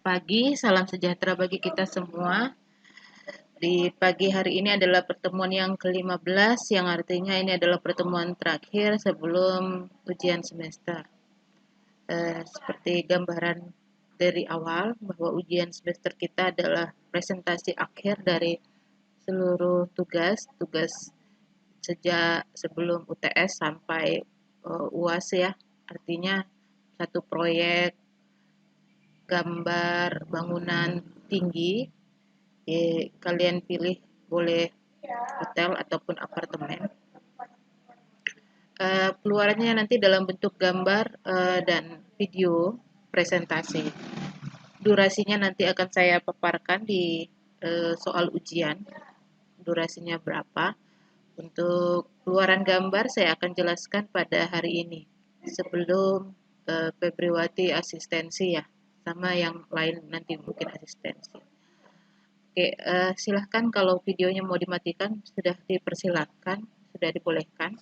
pagi, salam sejahtera bagi kita semua. Di pagi hari ini adalah pertemuan yang ke-15, yang artinya ini adalah pertemuan terakhir sebelum ujian semester. Seperti gambaran dari awal, bahwa ujian semester kita adalah presentasi akhir dari seluruh tugas sejak sebelum UTS sampai UAS ya. Artinya satu proyek gambar bangunan tinggi, kalian pilih boleh hotel ataupun apartemen. Keluarannya nanti dalam bentuk gambar dan video presentasi. Durasinya nanti akan saya paparkan di soal ujian, durasinya berapa. Untuk keluaran gambar saya akan jelaskan pada hari ini sebelum Febriwati asistensi ya, sama yang lain nanti mungkin asistensi. Oke, silahkan kalau videonya mau dimatikan, sudah dipersilahkan, sudah dibolehkan.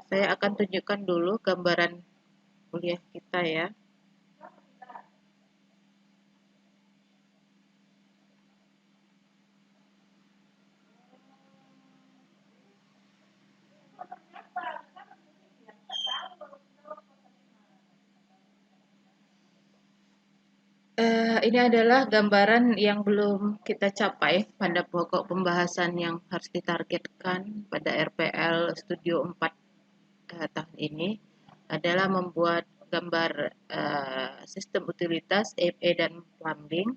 Saya akan tunjukkan dulu gambaran kuliah kita ya. Ini adalah gambaran yang belum kita capai pada pokok pembahasan yang harus ditargetkan pada RPL Studio 4 tahun ini adalah membuat gambar sistem utilitas FE dan plumbing.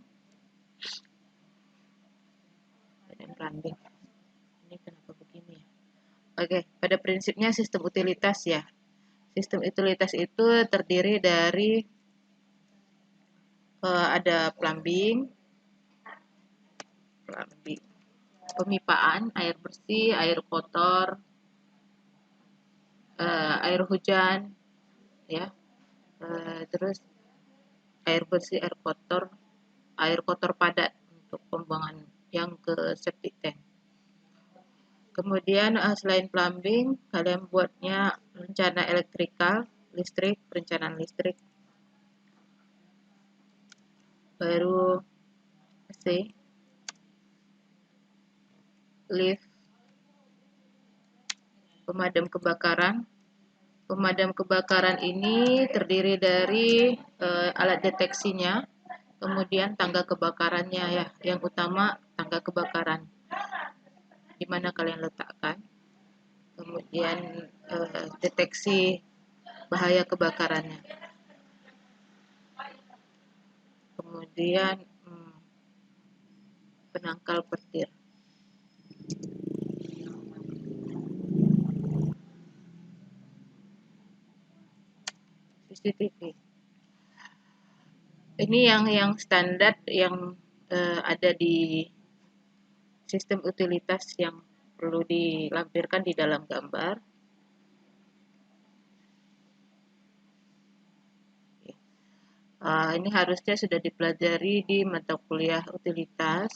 Ini kenapa begini ya? Oke, pada prinsipnya sistem utilitas ya. Sistem utilitas itu terdiri dari ada plumbing, pemipaan, air bersih, air kotor, air hujan, ya, terus air bersih, air kotor padat untuk pembuangan yang ke septic tank. Kemudian selain plumbing, kalian buatnya rencana elektrikal, listrik, perencanaan listrik, baru AC, lift, pemadam kebakaran. Pemadam kebakaran ini terdiri dari alat deteksinya, kemudian tangga kebakarannya ya. Yang utama tangga kebakaran, di mana kalian letakkan. Kemudian deteksi bahaya kebakarannya. Kemudian penangkal petir. CCTV. Ini yang standar yang ada di sistem utilitas yang perlu dilampirkan di dalam gambar. Ini harusnya sudah dipelajari di mata kuliah utilitas.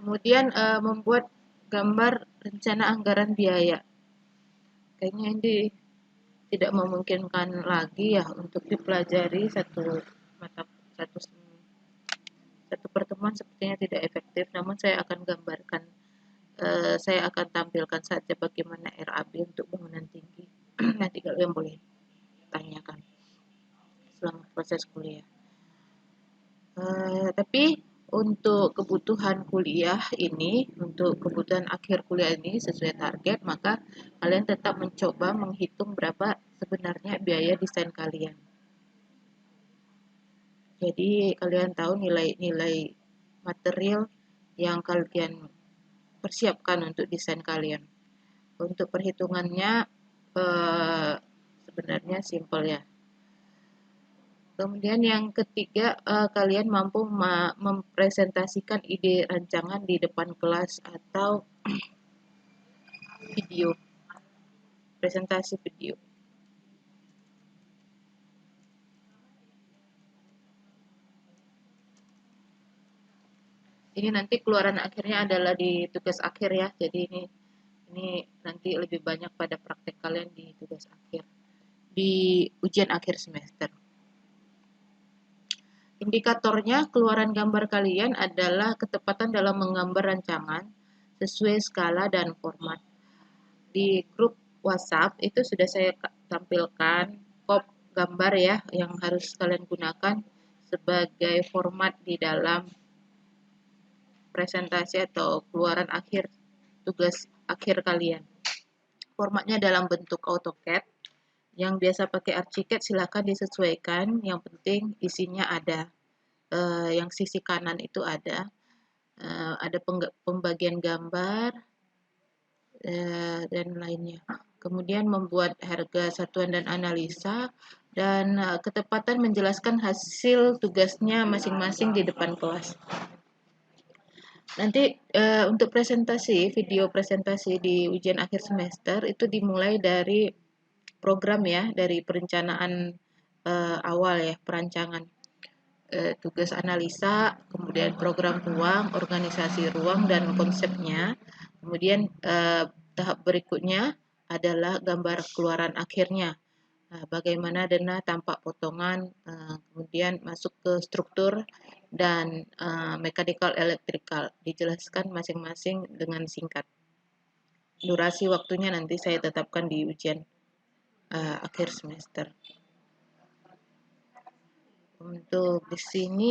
Kemudian membuat gambar rencana anggaran biaya. Kayaknya ini tidak memungkinkan lagi ya untuk dipelajari satu pertemuan, sepertinya tidak efektif. Namun saya akan gambarkan, saya akan tampilkan saja bagaimana RAB untuk bangunan tinggi. Nanti kalian boleh tanyakan selama proses kuliah. Tapi untuk kebutuhan kuliah ini, untuk kebutuhan akhir kuliah ini sesuai target, maka kalian tetap mencoba menghitung berapa sebenarnya biaya desain kalian. Jadi kalian tahu nilai-nilai material yang kalian persiapkan untuk desain kalian. Untuk perhitungannya sebenarnya simpel ya. Kemudian yang ketiga, kalian mampu mempresentasikan ide rancangan di depan kelas atau video, presentasi video. ini nanti keluaran akhirnya adalah di tugas akhir ya. Jadi ini nanti lebih banyak pada praktek kalian di tugas akhir, di ujian akhir semester. Indikatornya keluaran gambar kalian adalah ketepatan dalam menggambar rancangan sesuai skala dan format. Di grup WhatsApp itu sudah saya tampilkan pop gambar ya yang harus kalian gunakan sebagai format di dalam presentasi atau keluaran akhir tugas akhir kalian. Formatnya dalam bentuk AutoCAD. Yang biasa pakai Archicad silakan disesuaikan. Yang penting isinya ada. Yang sisi kanan itu ada pembagian gambar dan lainnya. Kemudian membuat harga satuan dan analisa dan ketepatan menjelaskan hasil tugasnya masing-masing di depan kelas. Nanti untuk video presentasi di ujian akhir semester itu dimulai dari program ya, dari perencanaan awal ya, perancangan tugas analisa, kemudian program ruang, organisasi ruang dan konsepnya. Kemudian tahap berikutnya adalah gambar keluaran akhirnya. Bagaimana dana tampak potongan, kemudian masuk ke struktur dan mechanical electrical. Dijelaskan masing-masing dengan singkat. Durasi waktunya nanti saya tetapkan di ujian akhir semester. Untuk di sini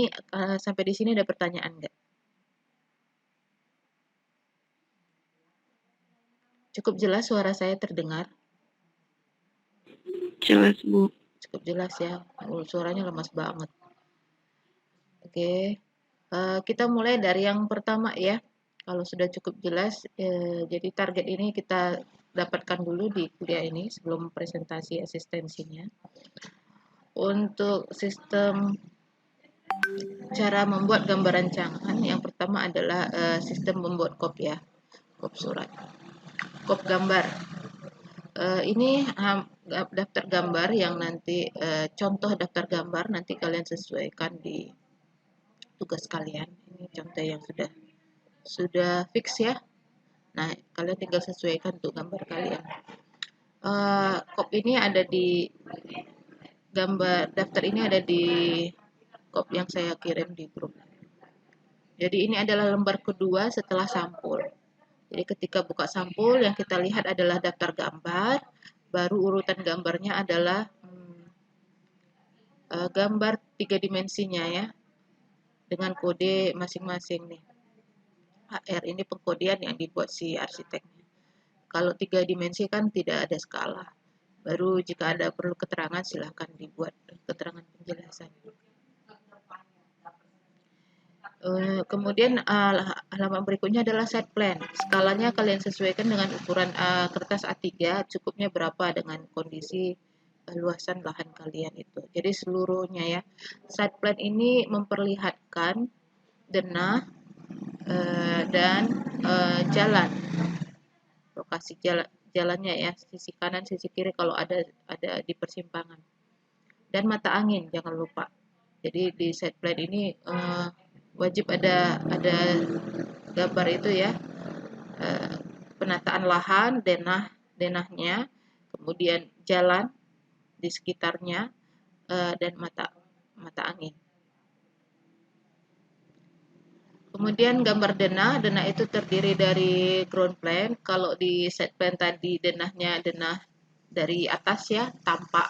sampai di sini ada pertanyaan nggak? Cukup jelas suara saya terdengar? Jelas, Bu. Cukup jelas ya. Suaranya lemas banget. Oke. Kita mulai dari yang pertama ya. Kalau sudah cukup jelas, jadi target ini kita dapatkan dulu di kuliah ini sebelum presentasi asistensinya. Untuk sistem cara membuat gambar rancangan, yang pertama adalah sistem membuat kop ya, kop surat, kop gambar. Ini daftar gambar yang nanti contoh daftar gambar nanti kalian sesuaikan di tugas kalian. Ini contoh yang sudah fix ya. Nah, kalian tinggal sesuaikan untuk gambar kalian. Kop ini ada di daftar ini ada di kop yang saya kirim di grup. Jadi ini adalah lembar kedua setelah sampul. Jadi ketika buka sampul yang kita lihat adalah daftar gambar, baru urutan gambarnya adalah gambar 3 dimensinya ya, dengan kode masing-masing nih. HR ini pengkodean yang dibuat si arsiteknya. Kalau 3 dimensi kan tidak ada skala. Baru jika ada perlu keterangan silahkan dibuat keterangan penjelasan. Kemudian halaman berikutnya adalah site plan. Skalanya kalian sesuaikan dengan ukuran kertas A3, cukupnya berapa dengan kondisi luasan lahan kalian itu. Jadi seluruhnya ya. Site plan ini memperlihatkan denah dan jalan. Lokasi jalannya ya, sisi kanan, sisi kiri kalau ada di persimpangan. Dan mata angin jangan lupa. Jadi di site plan ini wajib ada gambar itu ya, penataan lahan, denahnya, kemudian jalan di sekitarnya, dan mata angin. Kemudian gambar denah itu terdiri dari ground plan. Kalau di site plan tadi denah dari atas ya, tanpa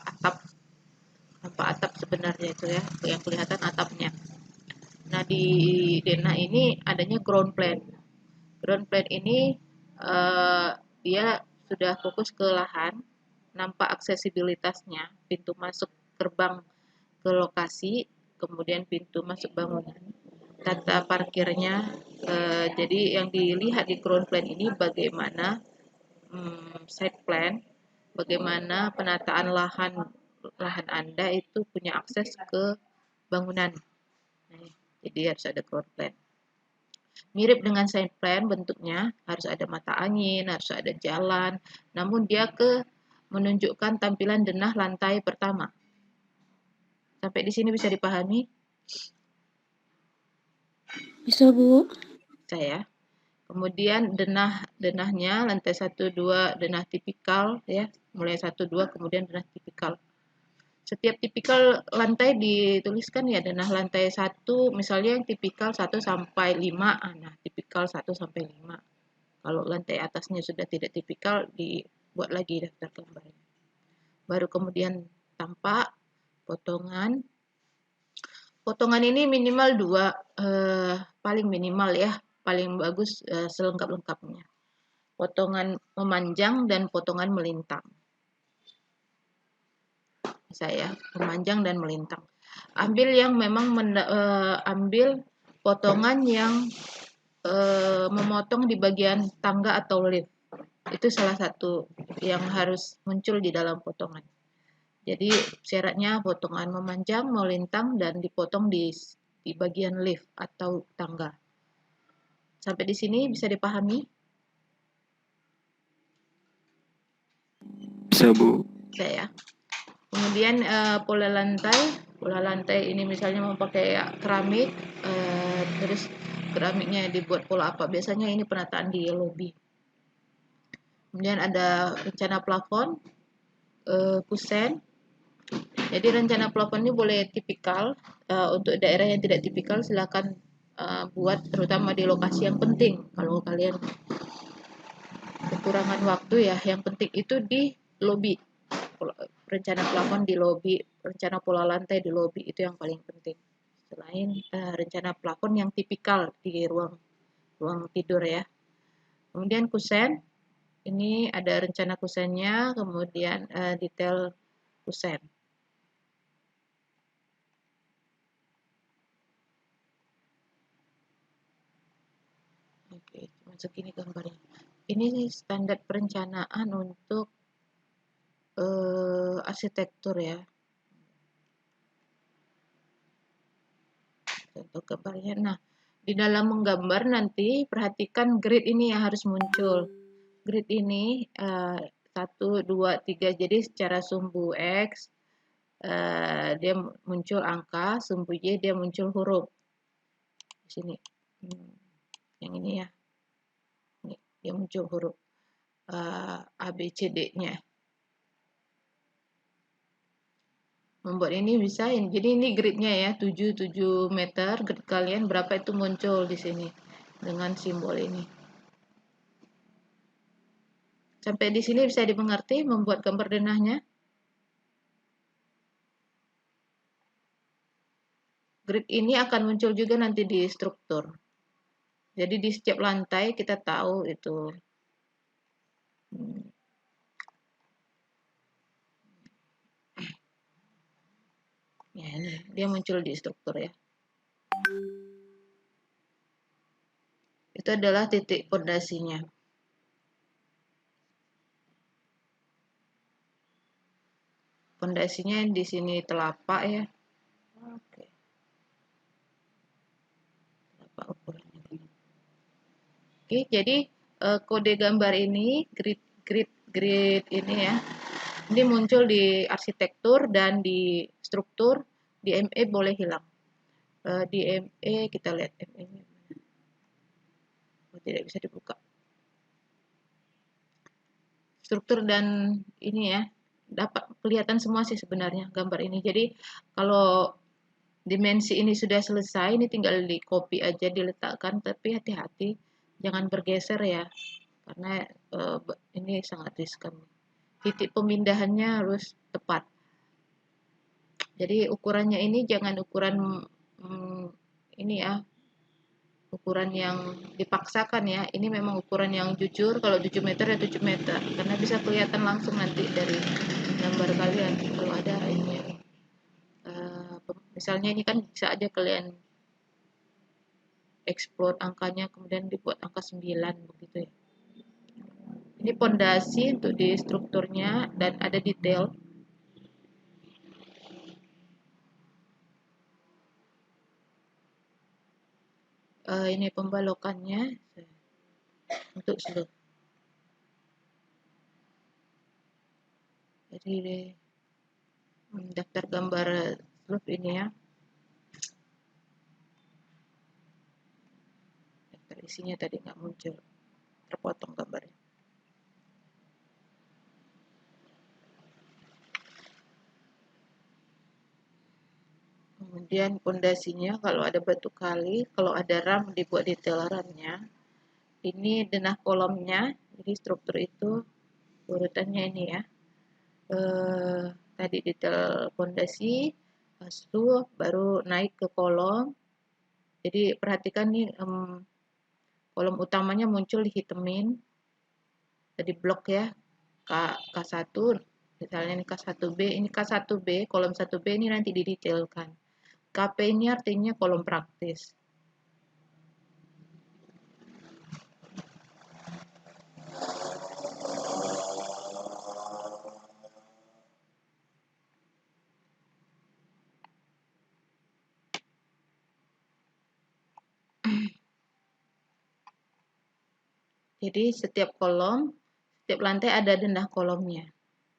atap sebenarnya itu ya, yang kelihatan atapnya. Nah, di denah ini adanya ground plan. Ground plan ini dia sudah fokus ke lahan, nampak aksesibilitasnya, pintu masuk gerbang ke lokasi, kemudian pintu masuk bangunan, tata parkirnya. Jadi yang dilihat di ground plan ini bagaimana site plan, bagaimana penataan lahan Anda itu punya akses ke bangunan. Nah, jadi harus ada ground plan. Mirip dengan site plan bentuknya, harus ada mata angin, harus ada jalan, namun dia menunjukkan tampilan denah lantai pertama. Sampai di sini bisa dipahami? Bisa, Bu. saya. Kemudian denahnya lantai 1, 2 denah tipikal ya, mulai 1, 2 kemudian denah tipikal. Setiap tipikal lantai dituliskan ya denah lantai 1 misalnya yang tipikal 1 sampai 5, nah tipikal 1 sampai 5. Kalau lantai atasnya sudah tidak tipikal dibuat lagi daftar gambarnya. Baru kemudian tampak potongan. Potongan ini minimal 2, paling minimal ya, paling bagus selengkap-lengkapnya. Potongan memanjang dan potongan melintang. Saya memanjang dan melintang. Ambil yang memang ambil potongan yang memotong di bagian tangga atau lift. Itu salah satu yang harus muncul di dalam potongan. Jadi syaratnya potongan memanjang, melintang, dan dipotong di bagian lift atau tangga. Sampai di sini bisa dipahami? Bisa, Bu. Bisa ya. Kemudian pola lantai ini misalnya mau pakai keramik, terus keramiknya dibuat pola apa? Biasanya ini penataan di lobi. Kemudian ada rencana plafon, kusen. Jadi rencana plafon ini boleh tipikal. Untuk daerah yang tidak tipikal silakan buat terutama di lokasi yang penting. Kalau kalian kekurangan waktu ya, yang penting itu di lobi. Rencana plafon di lobi, rencana pola lantai di lobi itu yang paling penting. Selain rencana plafon yang tipikal di ruang tidur ya. Kemudian kusen, ini ada rencana kusennya, kemudian detail kusen. Oke, cuma segini gambarnya. Ini standar perencanaan untuk arsitektur ya. Contoh gambarnya. Nah, di dalam menggambar nanti perhatikan grid ini yang harus muncul. Grid ini 1, 2, 3. Jadi secara sumbu X dia muncul angka, sumbu Y dia muncul huruf. Di sini. Yang ini ya. Ini dia muncul huruf A, B, C, D-nya. Membuat ini bisa, jadi ini gridnya ya, 7 meter, grid kalian berapa itu muncul di sini dengan simbol ini. Sampai di sini bisa dimengerti membuat gambar denahnya. Grid ini akan muncul juga nanti di struktur. Jadi di setiap lantai kita tahu itu. Ya, ini dia muncul di struktur ya. Itu adalah titik pondasinya. Pondasinya di sini telapak ya. Oke. Telapak ukurannya. Oke, jadi kode gambar ini grid ini ya. Ini muncul di arsitektur dan di struktur, di ME boleh hilang. Di ME kita lihat ME-nya. Oh, tidak bisa dibuka. Struktur dan ini ya, dapat kelihatan semua sih sebenarnya gambar ini. Jadi kalau dimensi ini sudah selesai, ini tinggal di copy aja diletakkan, tapi hati-hati jangan bergeser ya, karena ini sangat riskan. Titik pemindahannya harus tepat. Jadi ukurannya ini jangan ukuran ini ya, ukuran yang dipaksakan ya. Ini memang ukuran yang jujur, kalau 7 meter ya 7 meter, karena bisa kelihatan langsung nanti dari gambar kalian kalau ada ini ya. Misalnya ini kan bisa aja kalian explore angkanya kemudian dibuat angka 9 begitu ya. Ini pondasi untuk di strukturnya dan ada detail. Ini pembalokannya untuk seluruh. Jadi daftar gambar seluruh ini ya. Daftar isinya tadi nggak muncul, terpotong gambarnya. Kemudian pondasinya kalau ada batu kali, kalau ada ram dibuat detail ramnya. Ini denah kolomnya, jadi struktur itu urutannya ini ya. Tadi detail pondasi, habis itu baru naik ke kolom. Jadi perhatikan nih, kolom utamanya muncul dihitemin, tadi blok ya, K1, misalnya ini K1B, ini K1B, kolom 1B ini nanti didetailkan. KP ini artinya kolom praktis. Jadi setiap kolom, setiap lantai ada denah kolomnya.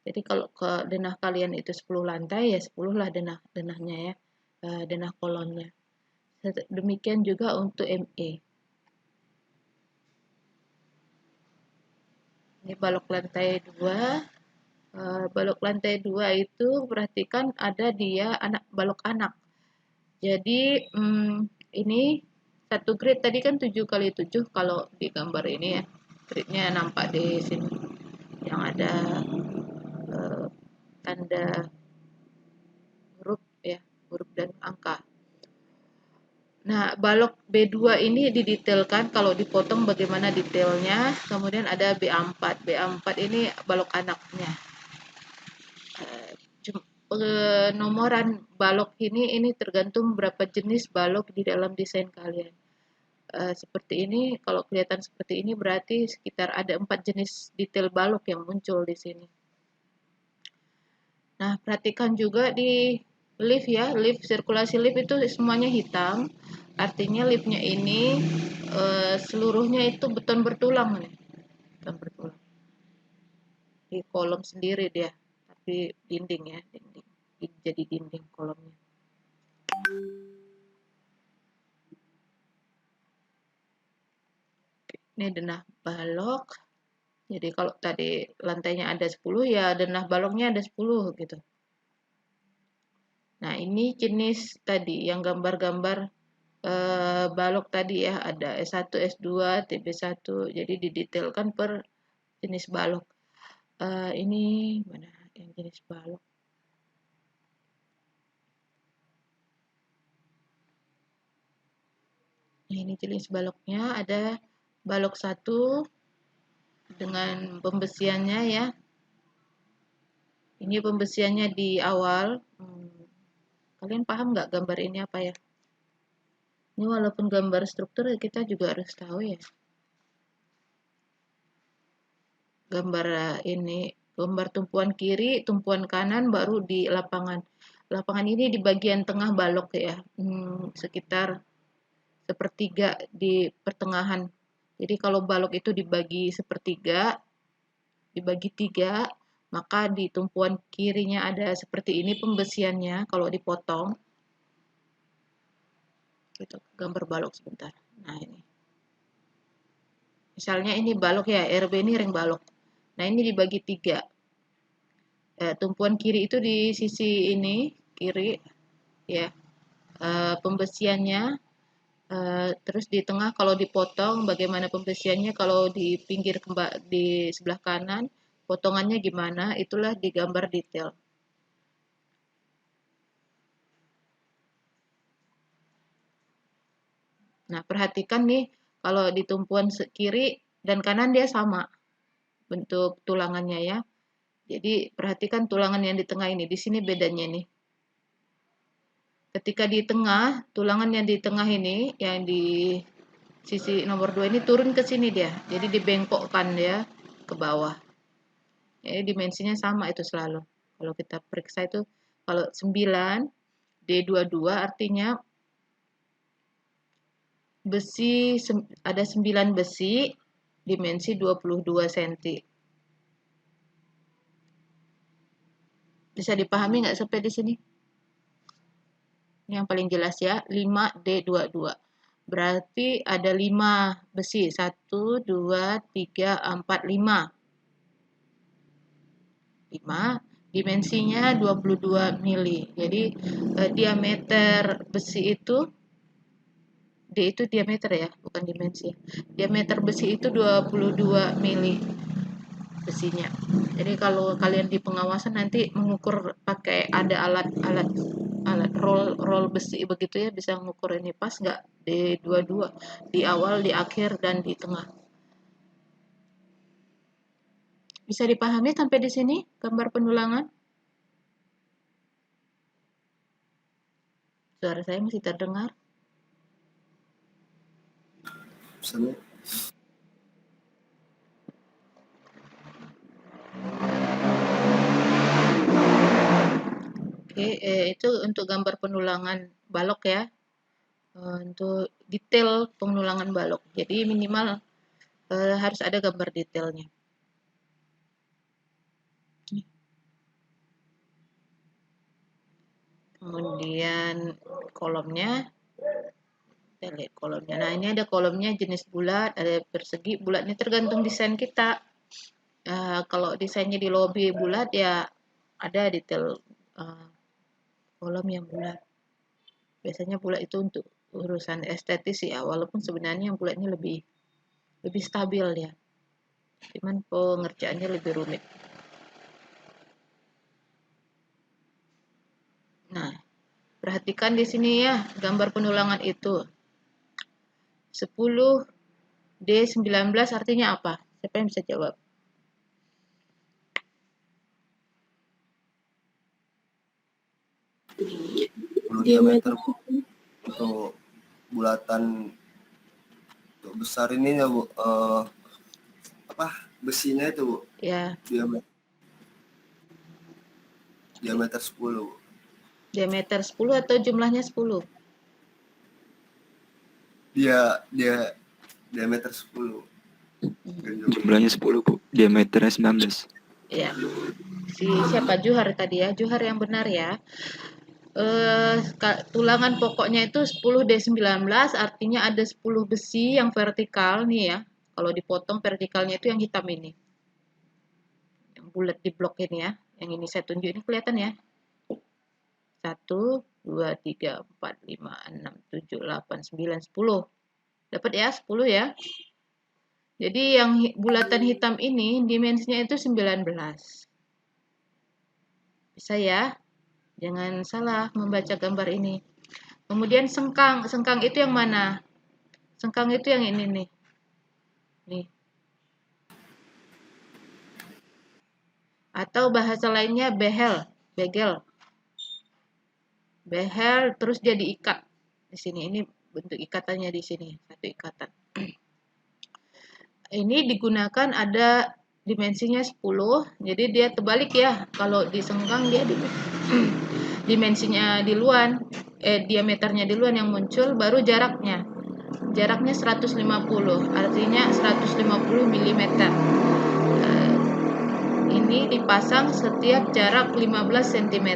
Jadi kalau ke denah kalian itu 10 lantai, ya 10 lah denahnya ya, denah kolomnya. Demikian juga untuk ME. Ini balok lantai 2. Balok lantai 2 itu perhatikan ada dia balok anak. Jadi ini satu grid tadi kan 7x7 kalau di gambar ini ya. Gridnya nampak di sini. Yang ada tanda huruf ya, huruf dan angka. Nah, balok B2 ini didetailkan kalau dipotong bagaimana detailnya. Kemudian ada B4. B4 ini balok anaknya. Penomoran balok ini tergantung berapa jenis balok di dalam desain kalian. Seperti ini, kalau kelihatan seperti ini berarti sekitar ada 4 jenis detail balok yang muncul di sini. Nah, perhatikan juga di lift ya, lift sirkulasi lift itu semuanya hitam. Artinya liftnya ini seluruhnya itu beton bertulang nih, beton bertulang. Di kolom sendiri dia, tapi dinding ya, dinding. Jadi dinding kolomnya. Ini denah balok. Jadi kalau tadi lantainya ada 10 ya denah baloknya ada 10 gitu. Nah, ini jenis tadi yang gambar-gambar balok tadi ya, ada S1, S2, TB1. Jadi didetailkan per jenis balok. Ini mana yang jenis balok? Nah, ini jenis baloknya ada balok 1 dengan pembesiannya ya. Ini pembesiannya di awal. Kalian paham nggak gambar ini apa ya? Ini walaupun gambar struktur kita juga harus tahu ya. Gambar ini, gambar tumpuan kiri, tumpuan kanan, baru di lapangan. Lapangan ini di bagian tengah balok ya, sekitar sepertiga di pertengahan. Jadi kalau balok itu dibagi sepertiga, dibagi 3, maka di tumpuan kirinya ada seperti ini pembesiannya kalau dipotong. Gitu, gambar balok sebentar. Nah ini. Misalnya ini balok ya, RB ini ring balok. Nah ini dibagi 3. Tumpuan kiri itu di sisi ini, kiri ya. Pembesiannya, terus di tengah kalau dipotong bagaimana pembesiannya, kalau di pinggir di sebelah kanan potongannya gimana, itulah digambar detail. Nah, perhatikan nih, kalau di tumpuan kiri dan kanan dia sama bentuk tulangannya ya. Jadi perhatikan tulangan yang di tengah ini, di sini bedanya nih. Ketika di tengah, tulangan yang di tengah ini, yang di sisi nomor 2 ini turun ke sini dia. Jadi dibengkokkan dia ke bawah. Jadi dimensinya sama itu selalu. Kalau kita periksa itu, kalau 9, D22 artinya besi, ada 9 besi, dimensi 22 cm. Bisa dipahami nggak sampai di sini? Ini yang paling jelas ya, 5D22. Berarti ada 5 besi. 1, 2, 3, 4, 5. 5. Dimensinya 22 mili. Jadi diameter besi itu, D itu diameter ya, bukan dimensi. Diameter besi itu 22 mili besinya. Jadi kalau kalian di pengawasan nanti mengukur pakai ada alat roll besi begitu ya, bisa mengukur ini pas nggak di dua-dua, di awal, di akhir, dan di tengah. Bisa dipahami sampai di sini gambar pendulangan? Suara saya masih terdengar? Sama. Oke, itu untuk gambar pendulangan balok ya. Untuk detail pendulangan balok. Jadi minimal harus ada gambar detailnya. Kemudian kolomnya, kita lihat kolomnya. Nah, ini ada kolomnya jenis bulat, ada persegi. Bulat ini tergantung desain kita. Kalau desainnya di lobby bulat ya ada detail kolom yang bulat. Biasanya bulat itu untuk urusan estetis ya, walaupun sebenarnya yang bulat ini lebih stabil ya. Cuman pengerjaannya lebih rumit. Nah, perhatikan di sini ya gambar pendulangan itu. 10D19 artinya apa? Siapa yang bisa jawab? Diameter untuk bulatan untuk besar ini ya Bu, besinya itu Bu, Ya, diameter 10 Bu. diameter 10 atau jumlahnya 10? Dia diameter 10. Jumlahnya 10 Bu, diameternya 19. Ya, siapa Juhar tadi ya? Juhar yang benar ya. Tulangan pokoknya itu 10D19 artinya ada 10 besi yang vertikal nih ya. Kalau dipotong vertikalnya itu yang hitam ini. Yang bulat di blok ini ya. Yang ini saya tunjuk ini kelihatan ya. 1, 2, 3, 4, 5, 6, 7, 8, 9, 10. Dapat ya 10 ya. Jadi yang bulatan hitam ini dimensinya itu 19. Bisa ya? Jangan salah membaca gambar ini. Kemudian sengkang. Sengkang itu yang mana? Sengkang itu yang ini nih. Nih. Atau bahasa lainnya behel, begel. Behel terus dia diikat. Di sini ini bentuk ikatannya di sini, satu ikatan. Ini digunakan ada dimensinya 10. Jadi dia terbalik ya. Kalau disengkang dia dimensinya duluan, diameternya duluan yang muncul, baru jaraknya. Jaraknya 150, artinya 150 mm. Ini dipasang setiap jarak 15 cm.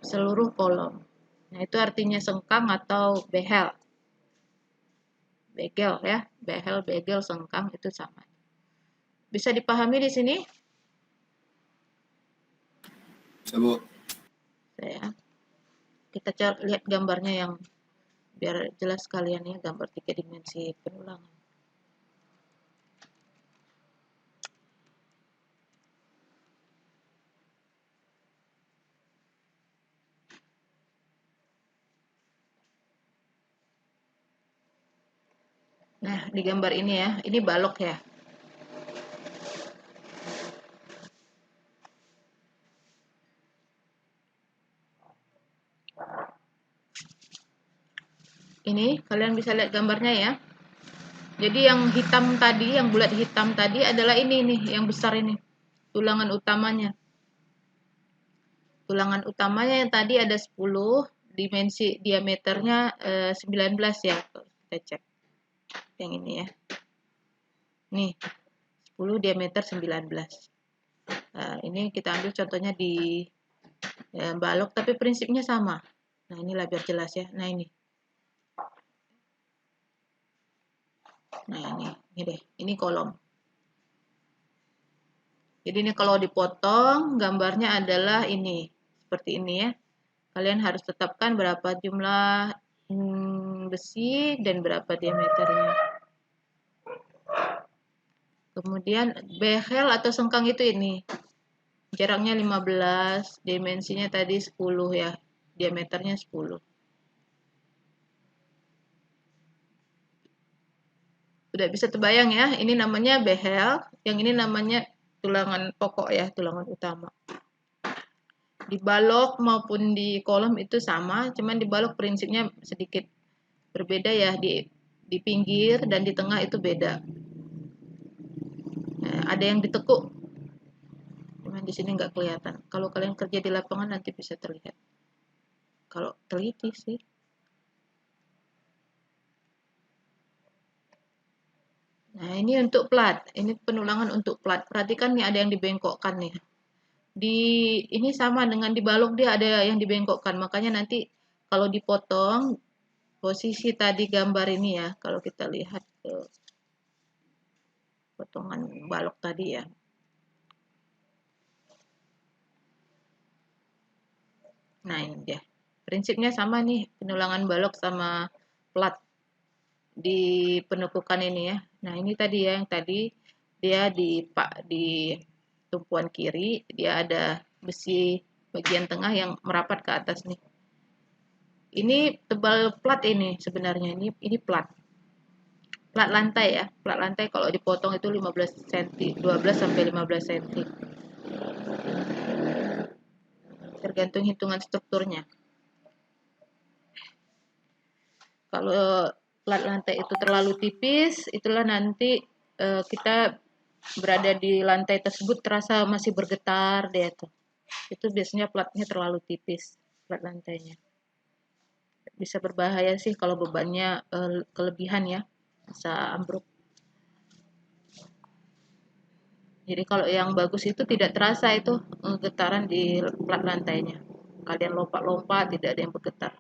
Seluruh kolom. Nah, itu artinya sengkang atau behel. Begel ya, behel, begel, sengkang itu sama. Bisa dipahami di sini? Coba. Kita lihat gambarnya yang biar jelas kalian ya, gambar 3 dimensi pendulangan. Nah, di gambar ini ya, ini balok ya. Ini kalian bisa lihat gambarnya ya. Jadi yang hitam tadi, yang bulat hitam tadi adalah ini nih, yang besar ini. Tulangan utamanya. Tulangan utamanya yang tadi ada 10, dimensi diameternya 19 ya. Kita cek. Yang ini ya. Nih, 10 diameter 19. Nah, ini kita ambil contohnya di balok, tapi prinsipnya sama. Nah, inilah biar jelas ya. Nah, ini. Nah ini deh, ini kolom. Jadi ini kalau dipotong gambarnya adalah ini, seperti ini ya. Kalian harus tetapkan berapa jumlah besi dan berapa diameternya. Kemudian behel atau sengkang itu ini. Jaraknya 15, dimensinya tadi 10 ya. Diameternya 10. Udah bisa terbayang ya, ini namanya behel, yang ini namanya tulangan pokok ya, tulangan utama. Di balok maupun di kolom itu sama, cuman di balok prinsipnya sedikit berbeda ya, di pinggir dan di tengah itu beda. Nah, ada yang ditekuk, cuman di sini nggak kelihatan. Kalau kalian kerja di lapangan nanti bisa terlihat. Kalau teliti sih. Nah, ini untuk plat. Ini penulangan untuk plat. Perhatikan nih ada yang dibengkokkan nih. Ini sama dengan di balok dia ada yang dibengkokkan. Makanya nanti kalau dipotong posisi tadi gambar ini ya, kalau kita lihat ke potongan balok tadi ya. Nah, ini dia. Prinsipnya sama nih, penulangan balok sama plat di penekukan ini ya. Nah, ini tadi ya, yang tadi dia di tumpuan kiri, dia ada besi bagian tengah yang merapat ke atas nih. Ini tebal plat ini sebenarnya, ini plat. Plat lantai ya. Plat lantai kalau dipotong itu 15 cm, 12 sampai 15 cm. Tergantung hitungan strukturnya. Kalau plat lantai itu terlalu tipis, itulah nanti kita berada di lantai tersebut terasa masih bergetar deh tuh. Itu biasanya platnya terlalu tipis, plat lantainya. Bisa berbahaya sih kalau bebannya kelebihan ya, bisa ambruk. Jadi kalau yang bagus itu tidak terasa itu getaran di plat lantainya. Kalian lompat-lompat tidak ada yang bergetar.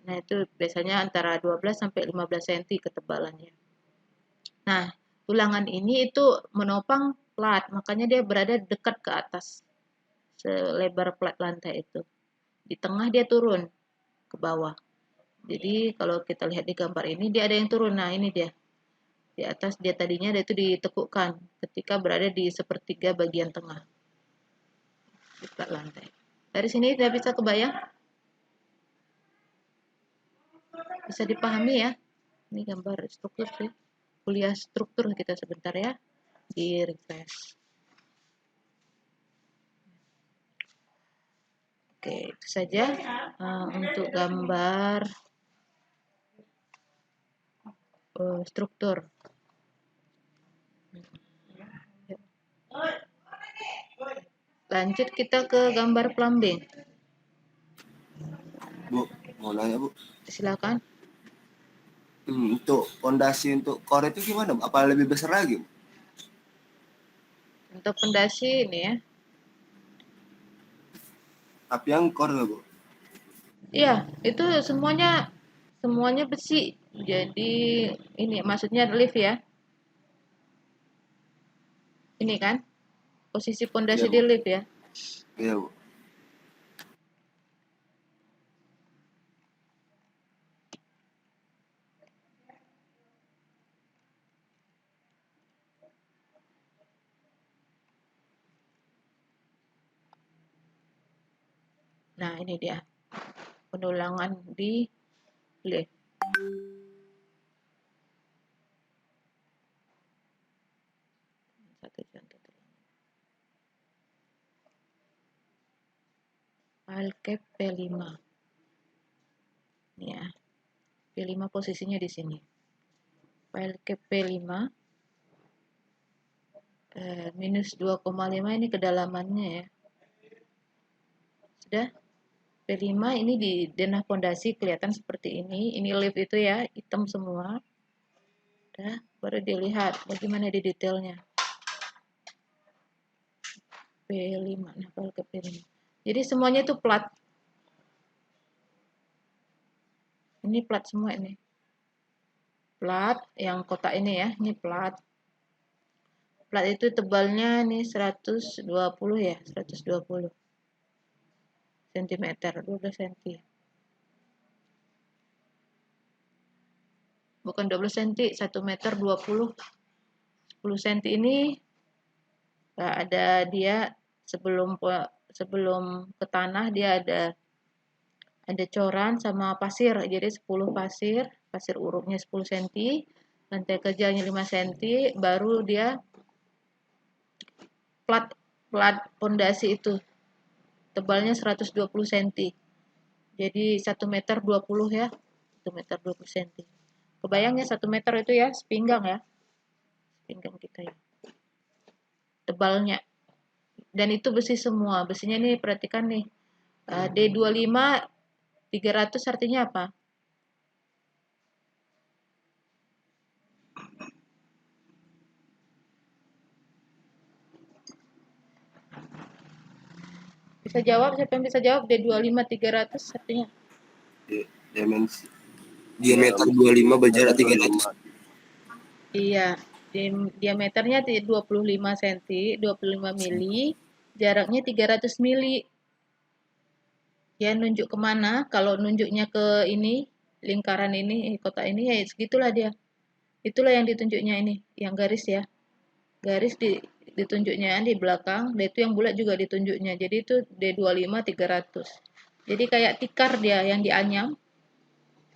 Nah, itu biasanya antara 12 sampai 15 cm ketebalannya. Nah, tulangan ini itu menopang plat, makanya dia berada dekat ke atas. Selebar plat lantai itu. Di tengah dia turun ke bawah. Jadi kalau kita lihat di gambar ini dia ada yang turun. Nah, ini dia. Di atas dia tadinya itu ditekukkan ketika berada di sepertiga bagian tengah di plat lantai. Dari sini sudah bisa kebayang? Bisa dipahami ya? Ini gambar struktur sih. Kuliah struktur kita sebentar ya. Di refresh. Oke, itu saja untuk gambar struktur. Lanjut kita ke gambar plumbing. Bu, mau nanya Bu. Silakan. Untuk fondasi untuk core itu gimana? Apa lebih besar lagi? Untuk fondasi ini ya. Tapi yang core nggak Bu? Iya, itu semuanya besi. Jadi ini maksudnya lift ya. Ini kan posisi fondasi Iya di Bu. lift ya. Iya Bu. Nah, ini dia. Penulangan di lift. Satu contoh. File cap P5. Ini ya. P5 posisinya di sini. File cap P5 minus 2,5 ini kedalamannya ya. Sudah? P5 ini di denah fondasi kelihatan seperti ini. Ini lift itu ya, hitam semua. Udah, baru dilihat bagaimana di detailnya. P5, nah file cap P5. Jadi semuanya itu plat. Ini plat semua ini. plat yang kotak ini ya, ini plat. Plat itu tebalnya nih 120 ya, 120 cm, 12 cm. Bukan 12 cm, 1 meter 20. 10 cm ini ada dia sebelum ke tanah dia ada coran sama pasir. Jadi 10 pasir urupnya 10 cm, lantai kerjanya 5 cm, baru dia plat pondasi itu tebalnya 120 cm. Jadi 1 meter 20 ya. 1 meter 20 cm. Kebayangnya 1 meter itu ya, sepinggang ya. Sepinggang kita ya. Tebalnya. Dan itu besi semua. Besinya nih perhatikan nih. D25 300 artinya apa? Bisa jawab, siapa yang bisa jawab? D25 300 artinya? Diameter 25 berjarak 300. Iya, diameternya 25 cm, 25 mili, jaraknya 300 mili. Ya nunjuk kemana? Kalau nunjuknya ke ini, lingkaran ini, kotak ini, ya segitulah dia. Itulah yang ditunjuknya ini, yang garis ya. Garis ditunjuknya di belakang, dan itu yang bulat juga ditunjuknya. Jadi itu D25 300. Jadi kayak tikar dia yang dianyam.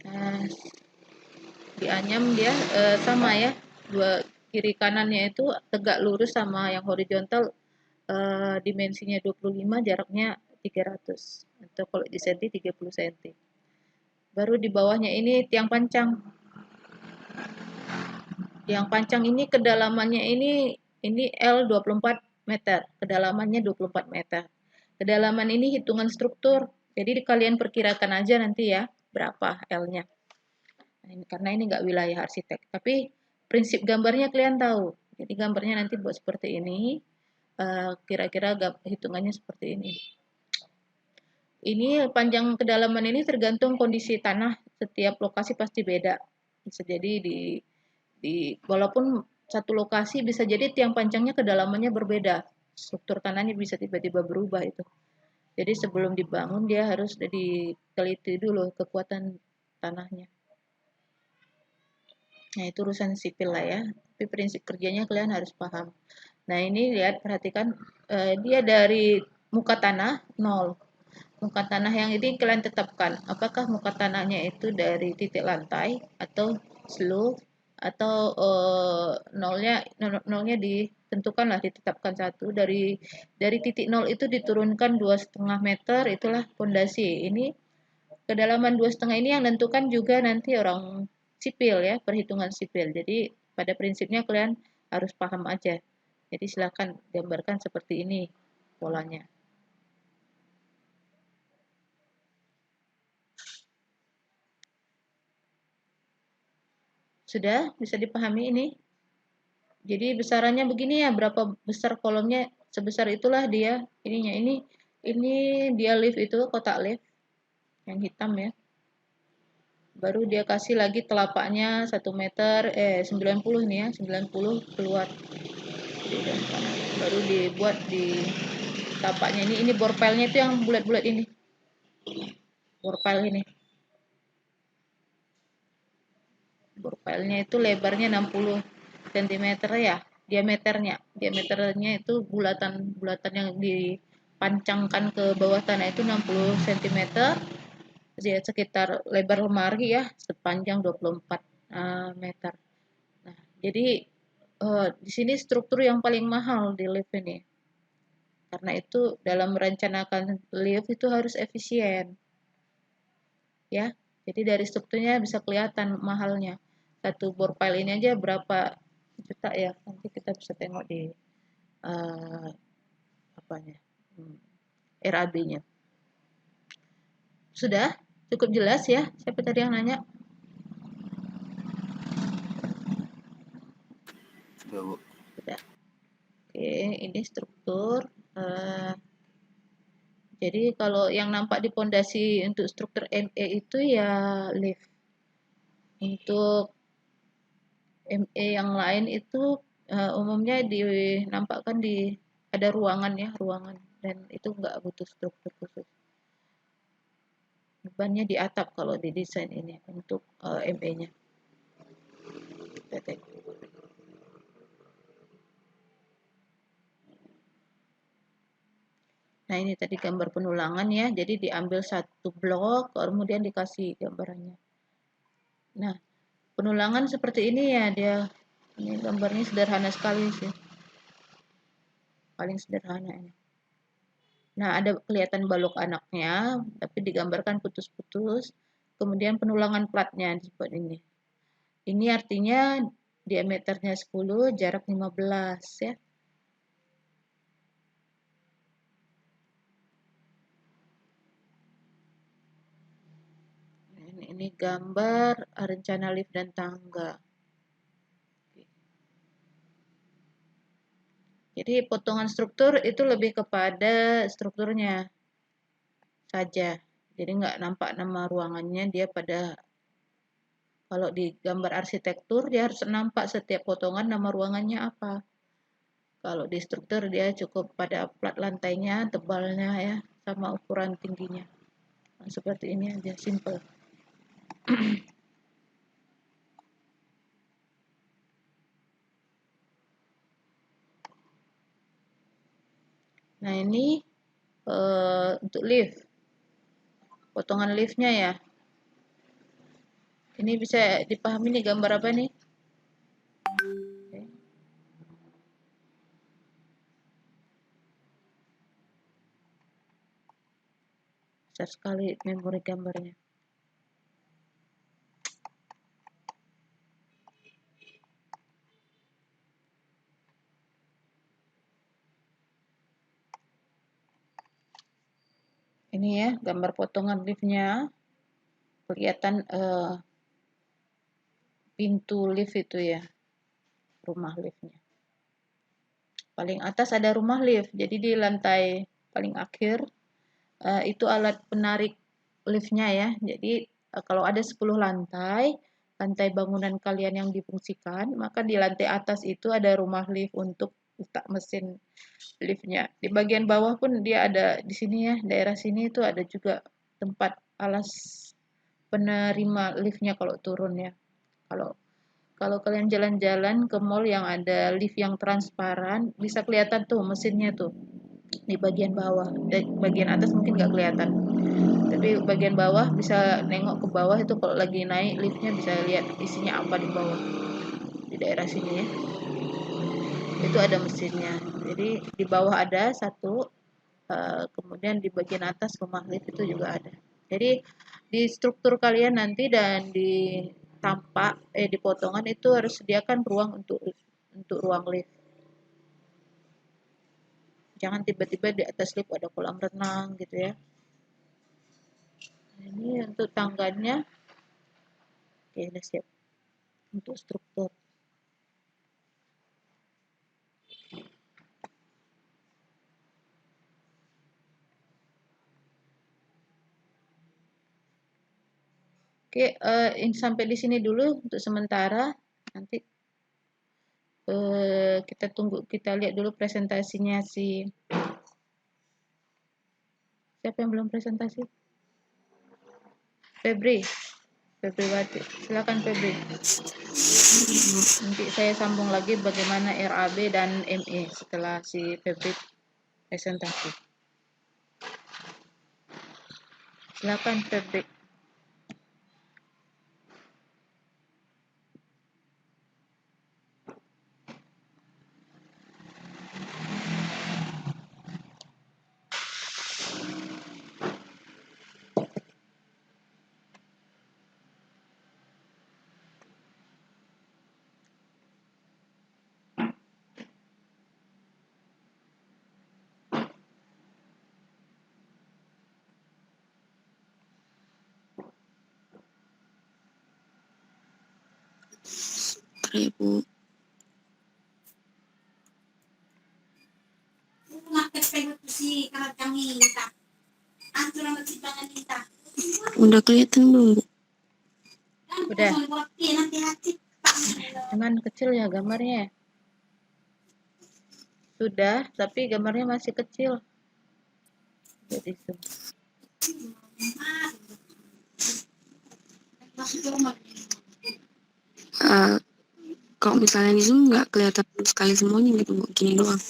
Nah, dianyam dia sama ya. Dua kiri kanannya itu tegak lurus sama yang horizontal, dimensinya 25, jaraknya 300. Atau kalau di senti 30 cm. Baru di bawahnya ini tiang pancang. Tiang pancang ini kedalamannya ini L 24 meter. Kedalamannya 24 meter. Kedalaman ini hitungan struktur. Jadi kalian perkirakan aja nanti ya berapa L-nya. Nah, karena ini nggak wilayah arsitek. Tapi prinsip gambarnya kalian tahu. Jadi gambarnya nanti buat seperti ini. Kira-kira hitungannya seperti ini. Ini panjang kedalaman ini tergantung kondisi tanah, setiap lokasi pasti beda. Bisa jadi walaupun satu lokasi bisa jadi tiang pancangnya kedalamannya berbeda. Struktur tanahnya bisa tiba-tiba berubah itu. Jadi sebelum dibangun dia harus diteliti dulu kekuatan tanahnya. Nah, itu urusan sipil lah ya. Tapi prinsip kerjanya kalian harus paham. Nah, ini lihat, perhatikan dia dari muka tanah 0. Muka tanah yang ini kalian tetapkan. Apakah muka tanahnya itu dari titik lantai atau slope atau nolnya ditentukanlah, ditetapkan satu dari titik 0 itu diturunkan 2,5 meter, itulah pondasi. Ini kedalaman 2,5 ini yang menentukan juga nanti orang sipil ya, perhitungan sipil. Jadi pada prinsipnya kalian harus paham aja. Jadi silakan gambarkan seperti ini polanya. Sudah bisa dipahami ini? Jadi besarannya begini ya, berapa besar kolomnya, sebesar itulah dia ininya. Ini dia lift itu, kotak lift yang hitam ya. Baru dia kasih lagi telapaknya 1 meter 90 nih ya, 90 keluar. Baru dibuat di tapaknya ini borpelnya itu yang bulat-bulat ini. Borpel ini. Borpelnya itu lebarnya 60 cm ya, diameternya itu bulatan yang dipancangkan ke bawah tanah itu 60 cm. Dia sekitar lebar lemari ya, sepanjang 24 meter. Nah, jadi di sini struktur yang paling mahal di lift ini. Karena itu dalam merencanakan lift itu harus efisien. Ya. Jadi dari strukturnya bisa kelihatan mahalnya. Satu borpile ini aja berapa juta ya, nanti kita bisa tengok di RAB-nya. Sudah cukup jelas ya? Siapa tadi yang nanya? Sudah. Oke, ini struktur. Jadi kalau yang nampak di pondasi untuk struktur ME itu ya lift. Untuk ME yang lain itu umumnya dinampakkan di ada ruangan ya, ruangan, dan itu nggak butuh struktur khusus. Bebannya di atap kalau di desain ini untuk ME-nya. Nah ini tadi gambar penulangan ya, jadi diambil satu blok, kemudian dikasih gambarannya. Nah, penulangan seperti ini ya dia. Ini gambarnya sederhana sekali sih. Paling sederhana ini. Nah, ada kelihatan balok anaknya, tapi digambarkan putus-putus. Kemudian penulangan platnya disebut ini. Ini artinya diameternya 10, jarak 15 ya. Ini gambar rencana lift dan tangga. Jadi potongan struktur itu lebih kepada strukturnya saja. Jadi nggak nampak nama ruangannya, dia pada kalau di gambar arsitektur dia harus nampak setiap potongan nama ruangannya apa. Kalau di struktur dia cukup pada plat lantainya, tebalnya ya, sama ukuran tingginya. Nah, seperti ini aja, simple. Nah ini untuk lift, potongan liftnya ya. Ini bisa dipahami nih gambar apa nih? Oke. Besar sekali memori gambarnya. Ini ya gambar potongan liftnya, kelihatan pintu lift itu ya, rumah liftnya. Paling atas ada rumah lift, jadi di lantai paling akhir itu alat penarik liftnya ya. Jadi kalau ada 10 lantai, lantai bangunan kalian yang difungsikan, maka di lantai atas itu ada rumah lift untuk letak mesin liftnya. Di bagian bawah pun dia ada di sini ya, daerah sini itu ada juga tempat alas penerima liftnya kalau turun ya. Kalau kalian jalan-jalan ke mall yang ada lift yang transparan, bisa kelihatan tuh mesinnya tuh di bagian bawah. Dan bagian atas mungkin nggak kelihatan. Tapi bagian bawah bisa nengok ke bawah itu kalau lagi naik liftnya bisa lihat isinya apa di bawah. Di daerah sini ya. Itu ada mesinnya. Jadi di bawah ada satu, kemudian di bagian atas rumah lift itu juga ada. Jadi di struktur kalian nanti dan di tampak di potongan itu harus sediakan ruang untuk ruang lift. Jangan tiba-tiba di atas lift ada kolam renang gitu ya. Nah, ini untuk tangganya. Oke, udah siap untuk struktur. Oke, sampai di sini dulu untuk sementara. Nanti kita tunggu, kita lihat dulu presentasinya siapa yang belum presentasi? Febriwati, silakan Febri. Nanti saya sambung lagi bagaimana RAB dan ME setelah si Febri presentasi. Silakan Febri. Ibu. Udah kelihatan belum, Bu? Udah. Cuman kecil ya gambarnya ya? Sudah, tapi gambarnya masih kecil. Jadi Eh, kalau misalnya di Zoom nggak kelihatan sekali semuanya gitu, Bu. Gini doang.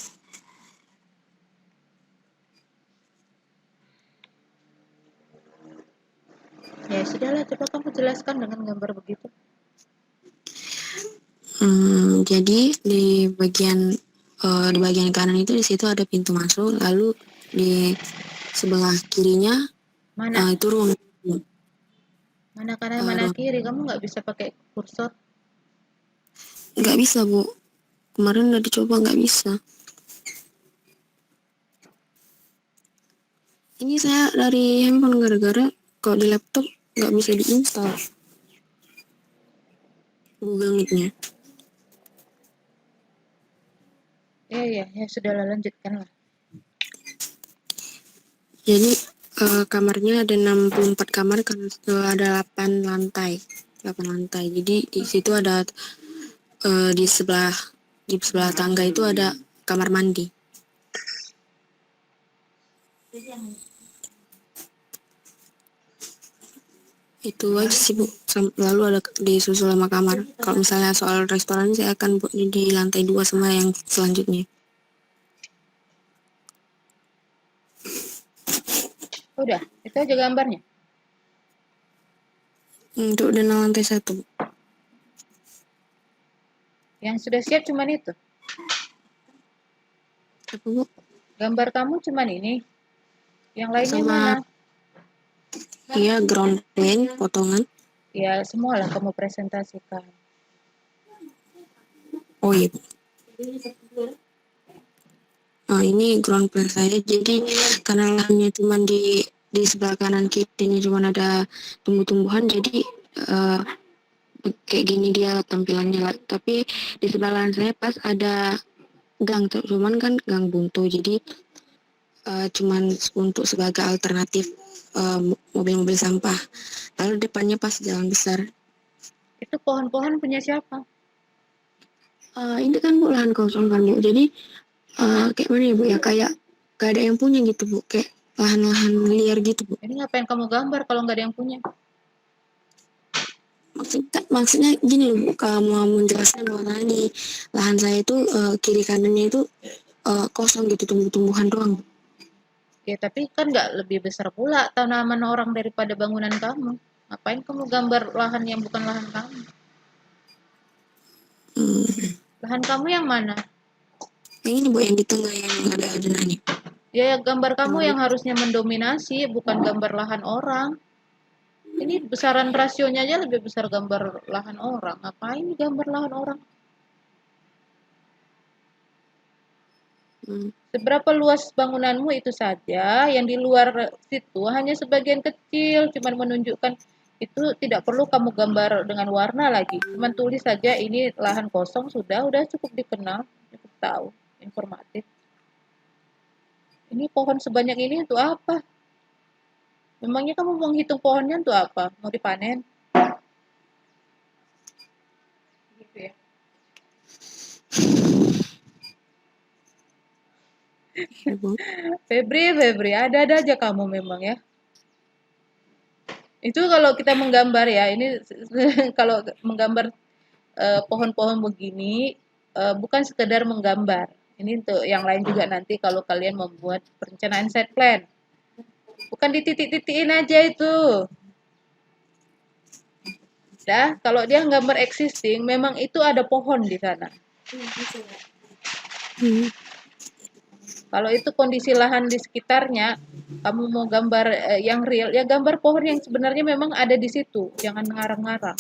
ya sudahlah, coba kamu jelaskan dengan gambar begitu. Jadi di bagian kanan itu di situ ada pintu masuk, lalu di sebelah kirinya Mana? itu ruang Mana kanan, mana ruang kiri? Kamu nggak bisa pakai kursor? nggak bisa, Bu. Kemarin udah dicoba nggak bisa. Ini saya dari handphone gara-gara kalau di laptop nggak bisa diinstal Google Meet-nya. Ya, sudahlah, lanjutkan lah. Jadi kamarnya ada 64 kamar, kan ada 8 lantai. 8 lantai. Jadi di situ ada di sebelah tangga itu ada kamar mandi. Itu aja sih, Bu. Lalu ada disusul sama kamar. Kalau misalnya soal restoran, saya akan buat di lantai 2 sama yang selanjutnya. Udah, itu aja gambarnya. Untuk dana lantai 1, Bu. Yang sudah siap cuman itu. Apa, Bu? Gambar kamu cuman ini. Yang lainnya Sama mana? iya, ground plan potongan. Ya, semualah kamu presentasikan. Oh iya, Bu. Ini ground plan saya, jadi karena lahannya cuma di sebelah kanan kirinya cuma ada tumbuh-tumbuhan, jadi kayak gini dia tampilannya lah. Tapi di sebelah lahan saya pas ada gang, cuman kan gang buntu, jadi cuman untuk sebagai alternatif mobil-mobil sampah. Lalu depannya pas jalan besar. Itu pohon-pohon punya siapa? Ini kan, Bu, lahan kosong kan, Bu. Jadi kayak mana ya, Bu, ya, kayak gak ada yang punya gitu, Bu, kayak lahan-lahan liar gitu, Bu. Ini ngapain kamu gambar kalau nggak ada yang punya? Maksudnya gini loh, Bu, kalau mau menjelaskan bahwa tadi lahan saya itu kiri kanannya itu kosong gitu, tumbuh-tumbuhan doang, Bu. Ya, tapi kan nggak lebih besar pula tanaman orang daripada bangunan kamu. Ngapain kamu gambar lahan yang bukan lahan kamu? Lahan kamu yang mana? Yang ini, Bu, yang di tengah yang ada adonannya. Ya, gambar kamu yang harusnya mendominasi, bukan gambar lahan orang. Ini besaran rasionya aja lebih besar gambar lahan orang. Ngapain gambar lahan orang? Seberapa luas bangunanmu itu saja, yang di luar situ hanya sebagian kecil, cuman menunjukkan itu tidak perlu kamu gambar dengan warna lagi. Cuman tulis saja ini lahan kosong udah cukup dikenal, cukup tahu, informatif. Ini pohon sebanyak ini untuk apa? Memangnya kamu mau menghitung pohonnya untuk apa? Mau dipanen? Gitu ya. Febri, ada-ada aja kamu memang ya. Itu kalau kita menggambar ya, ini kalau menggambar pohon-pohon begini bukan sekedar menggambar. Ini untuk yang lain juga nanti kalau kalian membuat perencanaan site plan. Bukan dititik-titikin aja itu. Kalau dia gambar existing, memang itu ada pohon di sana. Kalau itu kondisi lahan di sekitarnya, kamu mau gambar yang real, ya gambar pohon yang sebenarnya memang ada di situ. Jangan ngarang-ngarang.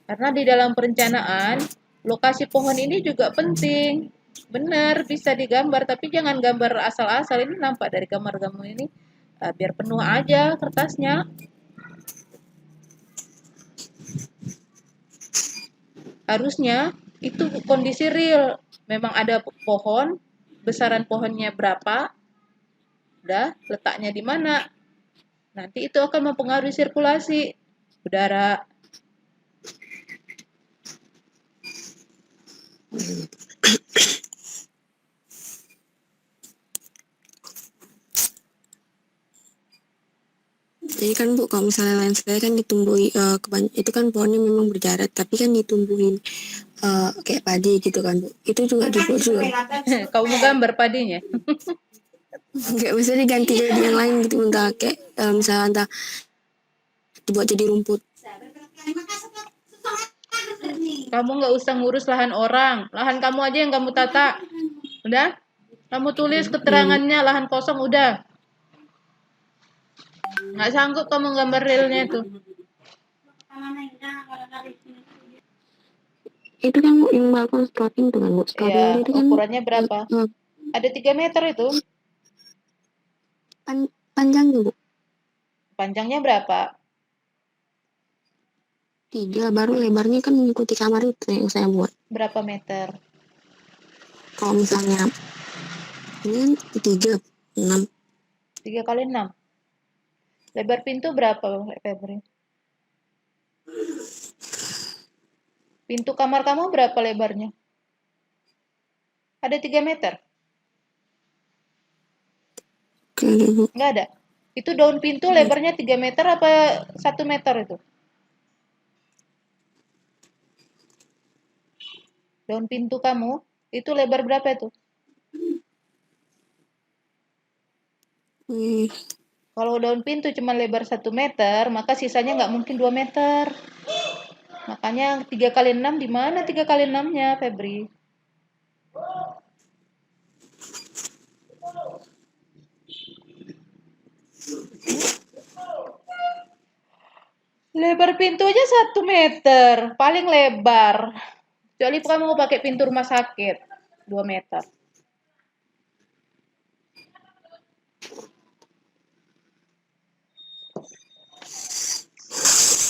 Karena di dalam perencanaan, lokasi pohon ini juga penting. Benar, bisa digambar, tapi jangan gambar asal-asal. Ini nampak dari gambar kamu ini, biar penuh aja kertasnya. Harusnya itu kondisi real. Memang ada pohon, besaran pohonnya berapa, letaknya di mana. Nanti itu akan mempengaruhi sirkulasi udara. Jadi kan Bu, kalau misalnya lain saya kan ditumbuhi itu kan pohonnya memang berjarak, tapi kan ditumbuhin kayak padi gitu kan Bu. Itu juga dibuat juga. Kamu mau gambar padinya? Nggak bisa diganti jadi yang lain gitu, entah kayak misalnya entah dibuat jadi rumput. Kamu nggak usah ngurus lahan orang. Lahan kamu aja yang kamu tata. Udah? Kamu tulis keterangannya lahan kosong udah. Nggak sanggup kamu gambar realnya itu. Itu kan Bu, yang balkon scouting tuh kan Bu. Scouting Ya, itu kan ukurannya berapa? Ada 3 meter itu. panjangnya Bu. Panjangnya berapa? 3, baru lebarnya kan mengikuti kamar itu yang saya buat. Berapa meter? Kalau misalnya ini 3, 6. 3 kali 6. Lebar pintu berapa, Febri? Pintu kamar kamu berapa lebarnya? Ada 3 meter? Oke deh Bu. Nggak ada. Itu daun pintu lebarnya 3 meter apa 1 meter itu? Daun pintu kamu itu lebar berapa itu? Kalau daun pintu cuma lebar 1 meter, maka sisanya nggak mungkin 2 meter. Makanya 3 kali 6 di mana 3 kali 6-nya, Febri? Lebar pintu aja 1 meter, paling lebar. Kecuali kamu mau pakai pintu rumah sakit, 2 meter.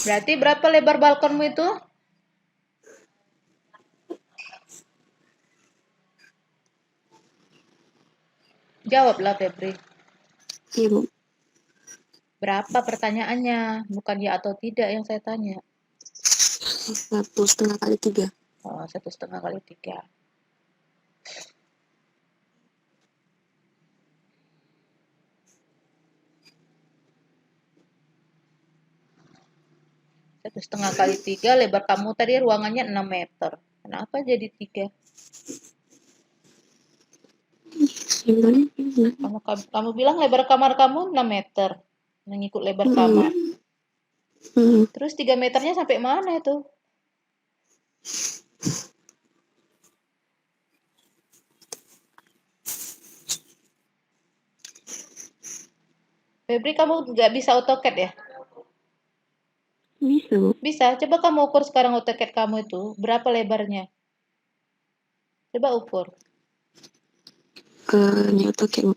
Berarti berapa lebar balkonmu itu? Jawablah, Febri. Iya Bu. Berapa pertanyaannya? Bukan ya atau tidak yang saya tanya. 1,5 kali 3. Oh, 1,5 kali 3. Satu setengah kali 3, lebar kamu tadi ruangannya 6 meter. Kenapa jadi 3? Kamu bilang lebar kamar kamu 6 meter. Mengikut lebar kamar. Terus 3 meternya sampai mana itu? Febri, kamu nggak bisa AutoCAD ya? Bisa Bu. Bisa. Coba kamu ukur sekarang AutoCAD kamu itu. Berapa lebarnya? Coba ukur. Ini AutoCAD Bu.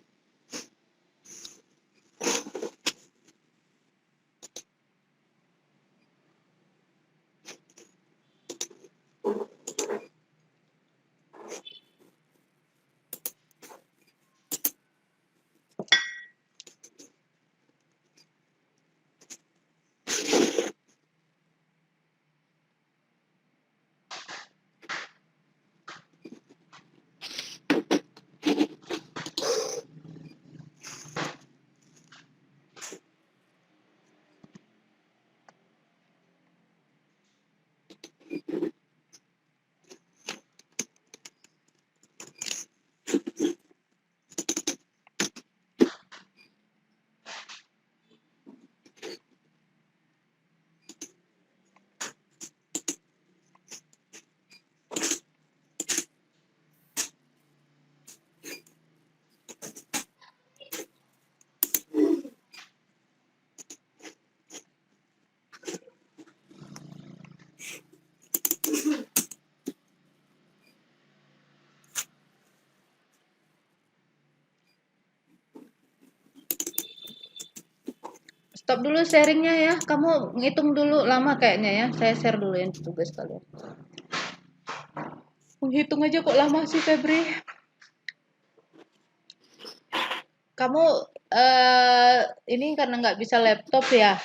Stop dulu sharingnya ya. Kamu ngitung dulu lama kayaknya ya. Saya share dulu yang tugas kalian. Menghitung aja kok lama sih, Febri. Kamu ini karena nggak bisa laptop ya.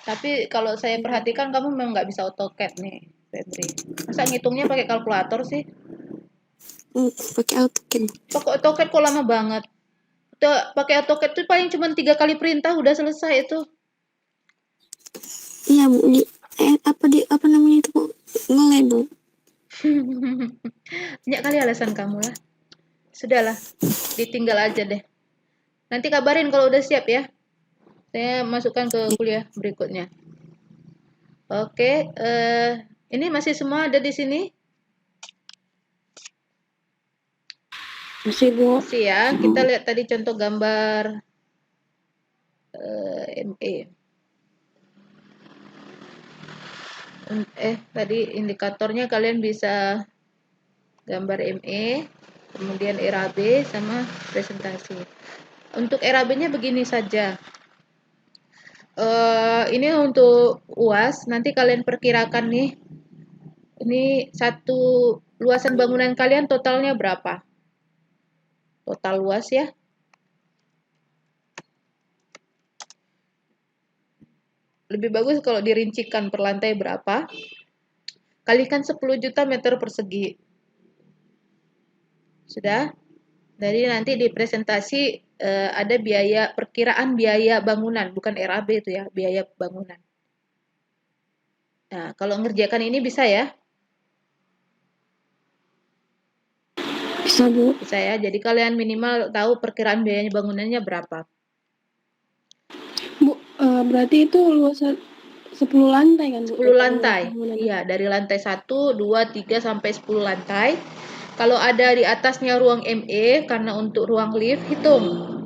Tapi kalau saya perhatikan kamu memang nggak bisa AutoCAD nih, Febri. Masa ngitungnya pakai kalkulator sih? pakai AutoCAD. Pakai AutoCAD kok lama banget? Pakai AutoCAD tuh paling cuma 3 kali perintah udah selesai itu. Iya Bu, apa namanya itu Bu? Ngelay Bu. Banyak kali alasan kamu lah. Sudahlah, ditinggal aja deh. Nanti kabarin kalau udah siap ya. Saya masukkan ke kuliah berikutnya. Oke, ini masih semua ada di sini? Masih Bu. Masih ya. Kita lihat tadi contoh gambar ME. Tadi indikatornya kalian bisa gambar ME, kemudian RAB sama presentasi. Untuk RAB-nya begini saja. Ini untuk UAS, nanti kalian perkirakan nih, ini satu luasan bangunan kalian totalnya berapa? Total luas ya. Lebih bagus kalau dirincikan per lantai berapa, kalikan 10 juta meter persegi. Sudah? Jadi nanti di presentasi ada biaya, perkiraan biaya bangunan, bukan RAB itu ya, biaya bangunan. Nah, kalau ngerjakan ini bisa ya? Bisa Bu. Bisa ya, jadi kalian minimal tahu perkiraan biayanya bangunannya berapa. Bu, berarti itu luasan 10 lantai kan Bu? 10 lantai, iya dari lantai 1, 2, 3, sampai 10 lantai. Kalau ada di atasnya ruang ME, karena untuk ruang lift, hitung.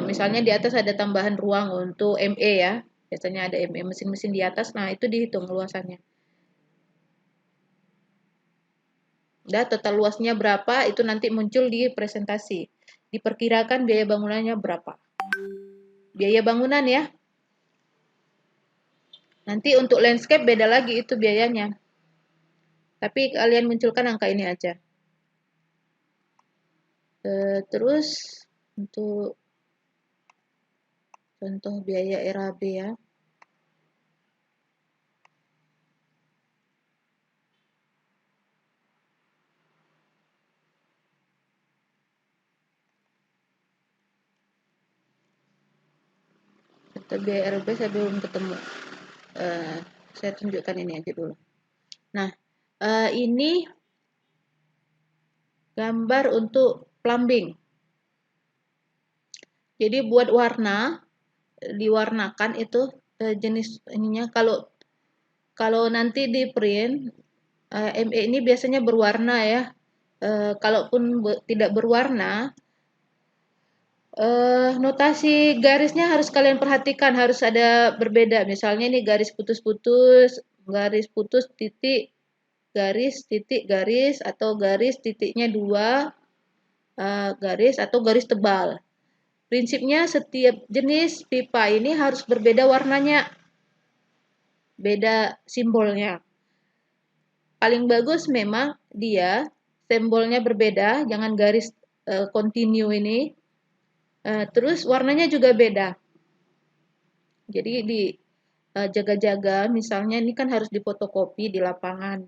Misalnya di atas ada tambahan ruang untuk ME ya. Biasanya ada ME mesin-mesin di atas, nah itu dihitung luasannya. Udah total luasnya berapa, itu nanti muncul di presentasi. Diperkirakan biaya bangunannya berapa. Biaya bangunan ya. Nanti untuk landscape beda lagi itu biayanya. Tapi kalian munculkan angka ini aja. Terus untuk contoh biaya RAB ya. Contoh biaya RAB saya belum ketemu. Saya tunjukkan ini aja dulu. Nah, ini gambar untuk plumbing. Jadi buat warna, diwarnakan itu jenis ininya. Kalau nanti di print, ME ini biasanya berwarna ya. Kalaupun tidak berwarna, notasi garisnya harus kalian perhatikan, harus ada berbeda. Misalnya ini garis putus-putus, garis putus titik, garis, atau garis titiknya 2, garis atau garis tebal. Prinsipnya setiap jenis pipa ini harus berbeda warnanya, beda simbolnya. Paling bagus memang dia simbolnya berbeda, jangan garis kontinu ini. Terus warnanya juga beda. Jadi di jaga-jaga, misalnya ini kan harus difotokopi di lapangan.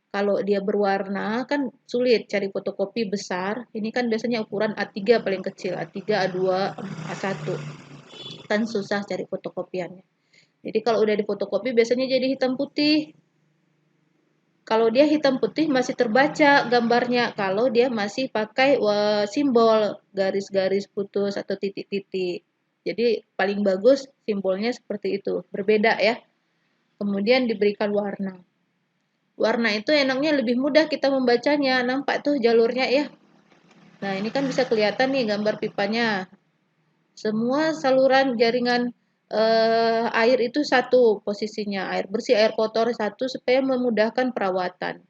Kalau dia berwarna kan sulit cari fotokopi besar. Ini kan biasanya ukuran A3 paling kecil, A3, A2, A1. Kan susah cari fotokopiannya. Jadi kalau udah difotokopi biasanya jadi hitam putih. Kalau dia hitam putih masih terbaca gambarnya. Kalau dia masih pakai simbol garis-garis putus atau titik-titik. Jadi paling bagus simbolnya seperti itu. Berbeda ya. Kemudian diberikan warna. Warna itu enaknya lebih mudah kita membacanya. Nampak tuh jalurnya ya. Nah ini kan bisa kelihatan nih gambar pipanya. Semua saluran jaringan air itu satu posisinya. Air bersih, air kotor satu supaya memudahkan perawatan.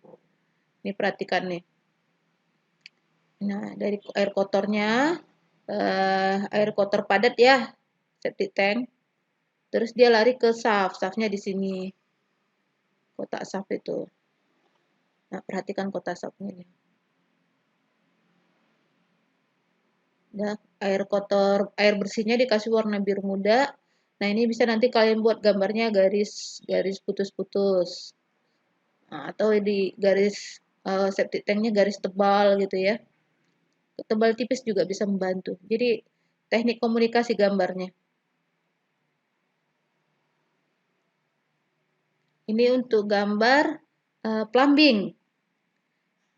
Ini perhatikan nih. Nah dari air kotornya, air kotor padat ya, septic tank. Terus dia lari ke saf, safnya di sini. Kotak saf itu. Nah, perhatikan kotak safnya ini. Nah, air kotor, air bersihnya dikasih warna biru muda. Nah, ini bisa nanti kalian buat gambarnya garis putus-putus. Nah, atau di garis septic tanknya garis tebal gitu ya. Tebal tipis juga bisa membantu. Jadi teknik komunikasi gambarnya. Ini untuk gambar plumbing.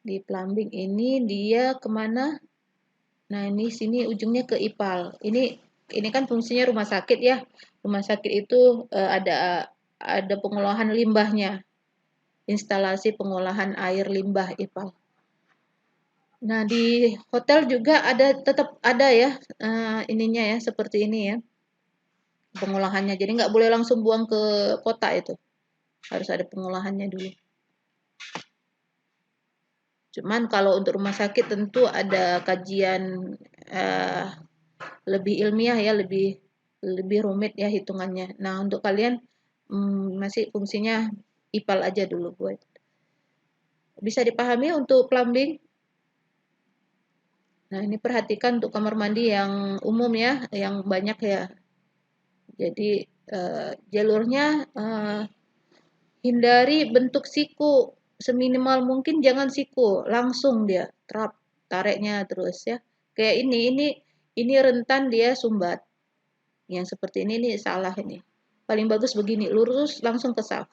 Di plumbing ini dia kemana? Nah ini sini ujungnya ke IPAL. Ini kan fungsinya rumah sakit ya. Rumah sakit itu ada pengolahan limbahnya. Instalasi pengolahan air limbah IPAL. Nah di hotel juga tetap ada ya ininya ya seperti ini ya pengolahannya. Jadi nggak boleh langsung buang ke kota itu. Harus ada pengolahannya dulu. Cuman kalau untuk rumah sakit tentu ada kajian lebih ilmiah ya, lebih rumit ya hitungannya. Nah untuk kalian masih fungsinya IPAL aja dulu buat. Bisa dipahami untuk plumbing? Nah ini perhatikan untuk kamar mandi yang umum ya, yang banyak ya. Jadi jalurnya hindari bentuk siku, seminimal mungkin jangan siku, langsung dia tariknya terus ya. Kayak ini rentan dia sumbat. Yang seperti ini salah ini. Paling bagus begini, lurus langsung ke shaft.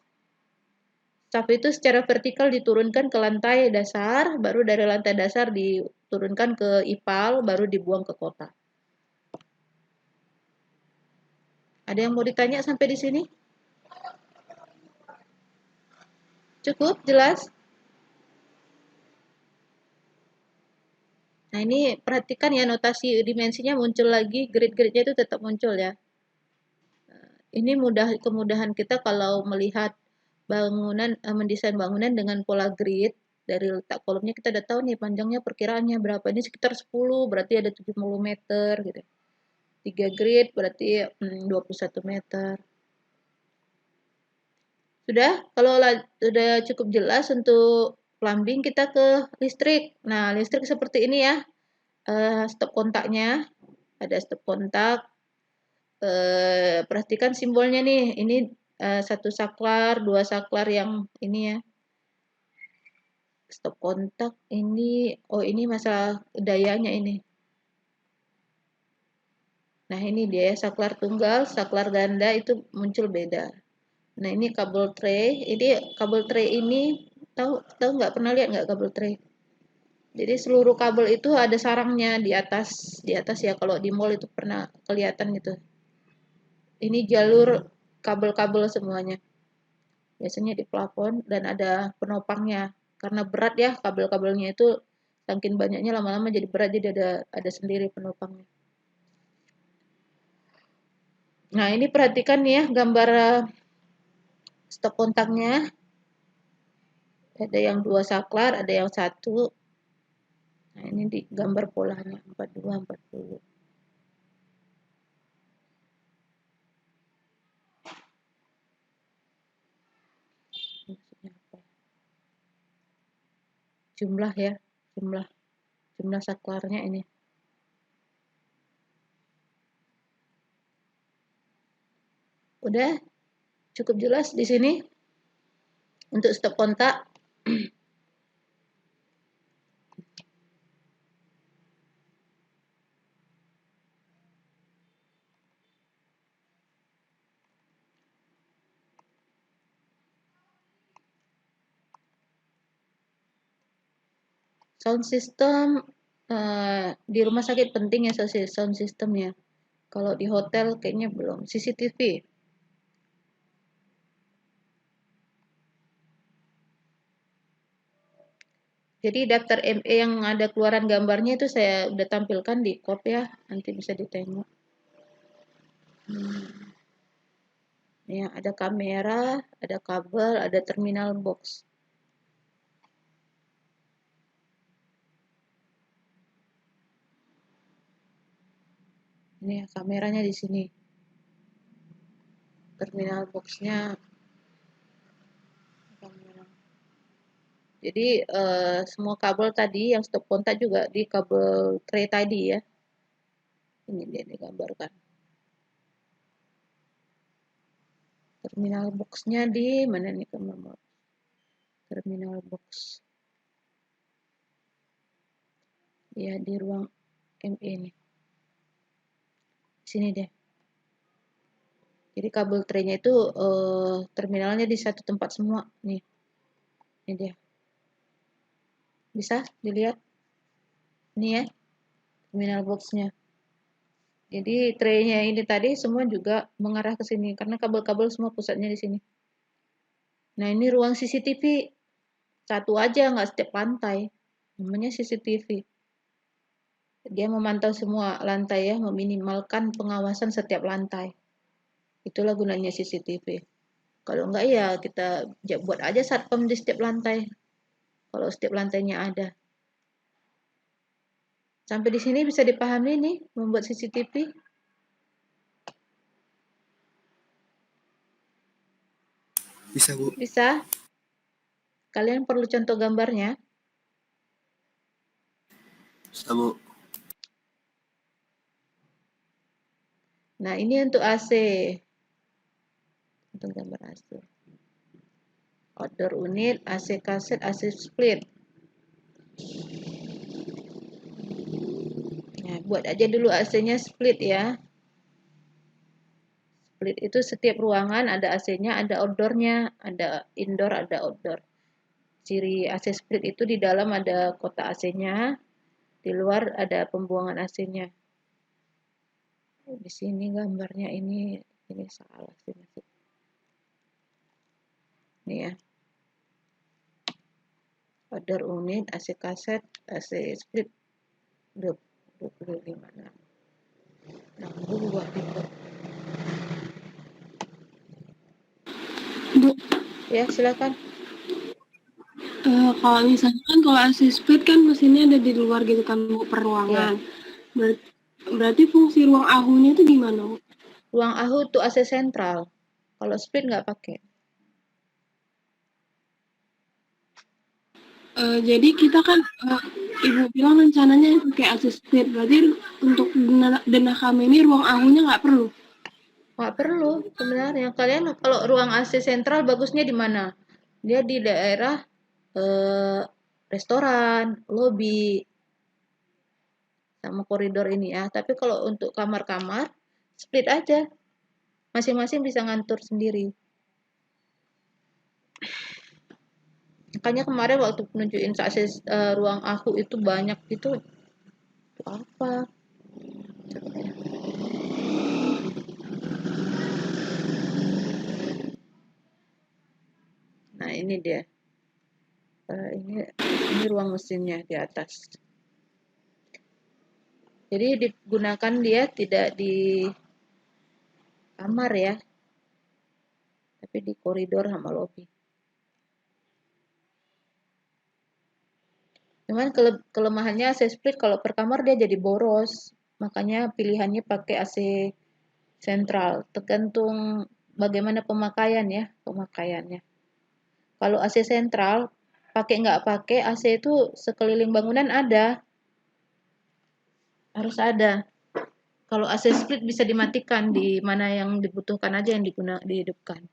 Shaft itu secara vertikal diturunkan ke lantai dasar, baru dari lantai dasar diturunkan ke IPAL, baru dibuang ke kota. Ada yang mau ditanya sampai di sini? Cukup? Jelas? Nah ini perhatikan ya notasi dimensinya muncul lagi, grid-gridnya itu tetap muncul ya. Ini kemudahan kita kalau melihat bangunan, mendesain bangunan dengan pola grid. Dari letak kolomnya kita udah tahu nih panjangnya perkiraannya berapa. Ini sekitar 10, berarti ada 70 meter gitu. 3 grid berarti 21 meter. Sudah? Kalau sudah cukup jelas untuk plumbing, kita ke listrik. Nah, listrik seperti ini ya. Stop kontaknya. Ada stop kontak. Perhatikan simbolnya nih. Ini 1 saklar, 2 saklar yang ini ya. Stop kontak ini. Oh, ini masalah dayanya ini. Nah, ini dia ya, saklar tunggal, saklar ganda itu muncul beda. Nah, ini kabel tray. Ini kabel tray ini tahu nggak, pernah lihat nggak kabel tray? Jadi seluruh kabel itu ada sarangnya di atas ya, kalau di mall itu pernah kelihatan gitu. Ini jalur kabel-kabel semuanya. Biasanya di plafon dan ada penopangnya. Karena berat ya kabel-kabelnya itu, saking banyaknya lama-lama jadi berat, jadi ada sendiri penopangnya. Nah, ini perhatikan nih ya gambar stop kontaknya. Ada yang 2 saklar, ada yang 1. Nah, ini di gambar polanya 42 40. Maksudnya apa? Jumlah ya, jumlah saklarnya ini. Udah cukup jelas di sini untuk stop kontak. Sound system di rumah sakit penting ya sound systemnya. Kalau di hotel kayaknya belum. CCTV. Jadi daftar ME yang ada keluaran gambarnya itu saya udah tampilkan di KOP ya, nanti bisa ditengok. Ya, ada kamera, ada kabel, ada terminal box. Ini ya, kameranya di sini. Terminal boxnya. Jadi semua kabel tadi yang stop kontak juga di kabel tray tadi ya. Ini dia digambarkan. Terminal boxnya di mana nih kamu? Terminal box. Ya, di ruang ME ini. Sini deh. Jadi kabel traynya itu terminalnya di satu tempat semua nih. Ini dia. Bisa dilihat? Ini ya, terminal boxnya. Jadi traynya ini tadi semua juga mengarah ke sini karena kabel-kabel semua pusatnya di sini. Nah, ini ruang CCTV. Satu aja, nggak setiap lantai. Namanya CCTV. Dia memantau semua lantai ya, meminimalkan pengawasan setiap lantai. Itulah gunanya CCTV. Kalau enggak ya kita buat aja satpam di setiap lantai. Kalau setiap lantainya ada. Sampai di sini bisa dipahami nih membuat CCTV? Bisa, Bu. Bisa? Kalian perlu contoh gambarnya? Bisa, Bu. Nah, ini untuk AC. Untuk gambar AC. Outdoor unit, AC kaset, AC split. Nah, buat aja dulu AC-nya split ya. Split itu setiap ruangan ada AC-nya, ada outdoor-nya, ada indoor, ada outdoor. Ciri AC split itu di dalam ada kotak AC-nya, di luar ada pembuangan AC-nya. Di sini gambarnya ini salah sih masih. Ini ya. Outdoor unit, AC kaset, AC split 25. Nah, buat itu. Bu, Ya, silakan. kalau misalnya kan kalau AC split kan mesinnya ada di luar gitu kan Bu, per Ya. ruangan. Berarti fungsi ruang ahunya itu gimana Bu? Ruang AHU itu AC sentral. Kalau split nggak pakai. Jadi kita kan Ibu bilang rencananya pakai AC split. Berarti untuk dana kami ini ruang ahunya nggak perlu. Nggak perlu sebenarnya. Kalian kalau ruang AC sentral bagusnya di mana? Dia di daerah restoran, lobi, sama koridor ini ya. Tapi kalau untuk kamar-kamar, split aja. Masing-masing bisa ngantur sendiri. Makanya kemarin waktu nunjukin akses ruang aku itu banyak itu apa? Nah, ini dia. Ini ruang mesinnya di atas. Jadi digunakan dia tidak di kamar ya, tapi di koridor sama lobi. Cuman kelemahannya AC split kalau per kamar dia jadi boros. Makanya pilihannya pakai AC sentral. Tergantung bagaimana pemakaian ya, pemakaiannya. Kalau AC sentral, pakai nggak pakai AC itu sekeliling bangunan ada. Harus ada. Kalau AC split bisa dimatikan di mana yang dibutuhkan aja yang dihidupkan.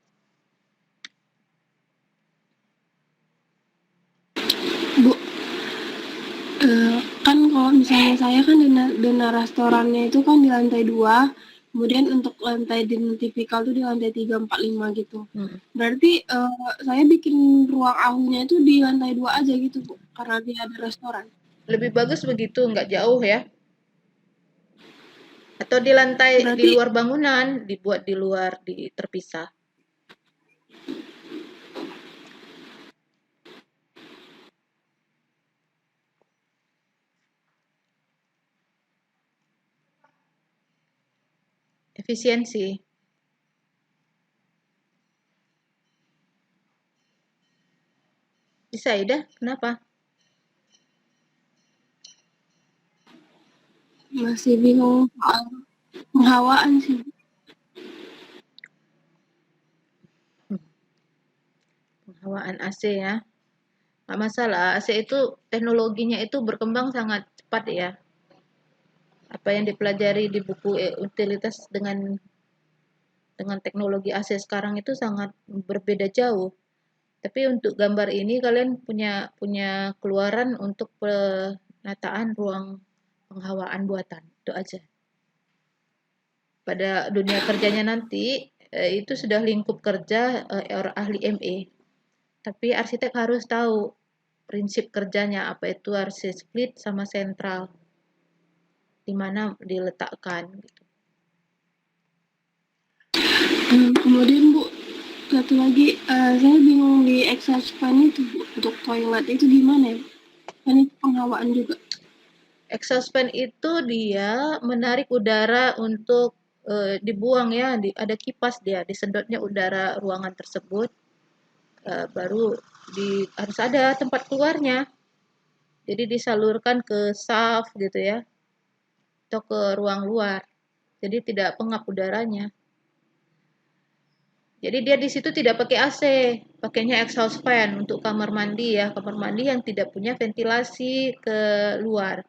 Bu, kan kalau misalnya saya kan dana restorannya itu kan di lantai 2, kemudian untuk lantai dinner tipikal itu di lantai 3, 4, 5 gitu. Berarti saya bikin ruang ahunya itu di lantai 2 aja gitu Bu, karena dia ada restoran. Lebih bagus begitu, nggak jauh ya. Atau di lantai di Berarti luar bangunan, dibuat di luar, terpisah. Efisiensi. Bisa, Ida? Kenapa? masih bingung soal penghawaan sih. Penghawaan AC ya. Nggak masalah, AC itu teknologinya itu berkembang sangat cepat ya. Apa yang dipelajari di buku utilitas dengan teknologi AC sekarang itu sangat berbeda jauh. Tapi untuk gambar ini kalian punya keluaran untuk penataan ruang penghawaan buatan. Itu aja. Pada dunia kerjanya nanti, itu sudah lingkup kerja ahli ME. Tapi arsitek harus tahu prinsip kerjanya, apa itu RC split sama sentral, di mana diletakkan. Gitu. Kemudian Bu, satu lagi, saya bingung di exhaust fan itu Bu, untuk toilet itu gimana ya? Kan itu penghawaan juga. Exhaust fan itu dia menarik udara untuk dibuang ya, ada kipas dia, disedotnya udara ruangan tersebut, baru harus ada tempat keluarnya. Jadi disalurkan ke shaft gitu ya, atau ke ruang luar. Jadi tidak pengap udaranya. Jadi dia di situ tidak pakai AC, pakainya exhaust fan untuk kamar mandi ya, kamar mandi yang tidak punya ventilasi ke luar.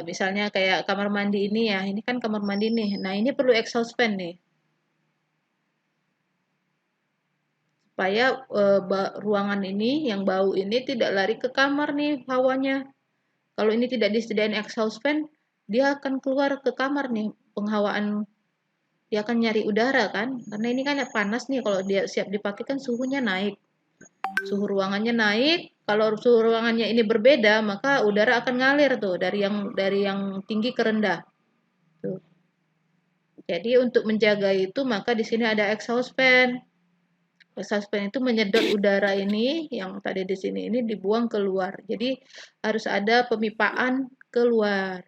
Misalnya kayak kamar mandi ini ya, ini kan kamar mandi nih. Nah ini perlu exhaust fan nih, supaya ruangan ini yang bau ini tidak lari ke kamar nih hawanya. Kalau ini tidak disediain exhaust fan, dia akan keluar ke kamar nih, penghawaan. Dia akan nyari udara kan, karena ini kan panas nih, kalau dia siap dipakai kan suhunya naik, suhu ruangannya naik. Kalau suhu ruangannya ini berbeda, maka udara akan ngalir tuh dari yang tinggi ke rendah. Tuh. Jadi untuk menjaga itu, maka di sini ada exhaust fan. Exhaust fan itu menyedot udara ini yang tadi di sini ini dibuang keluar. Jadi harus ada pemipaan keluar.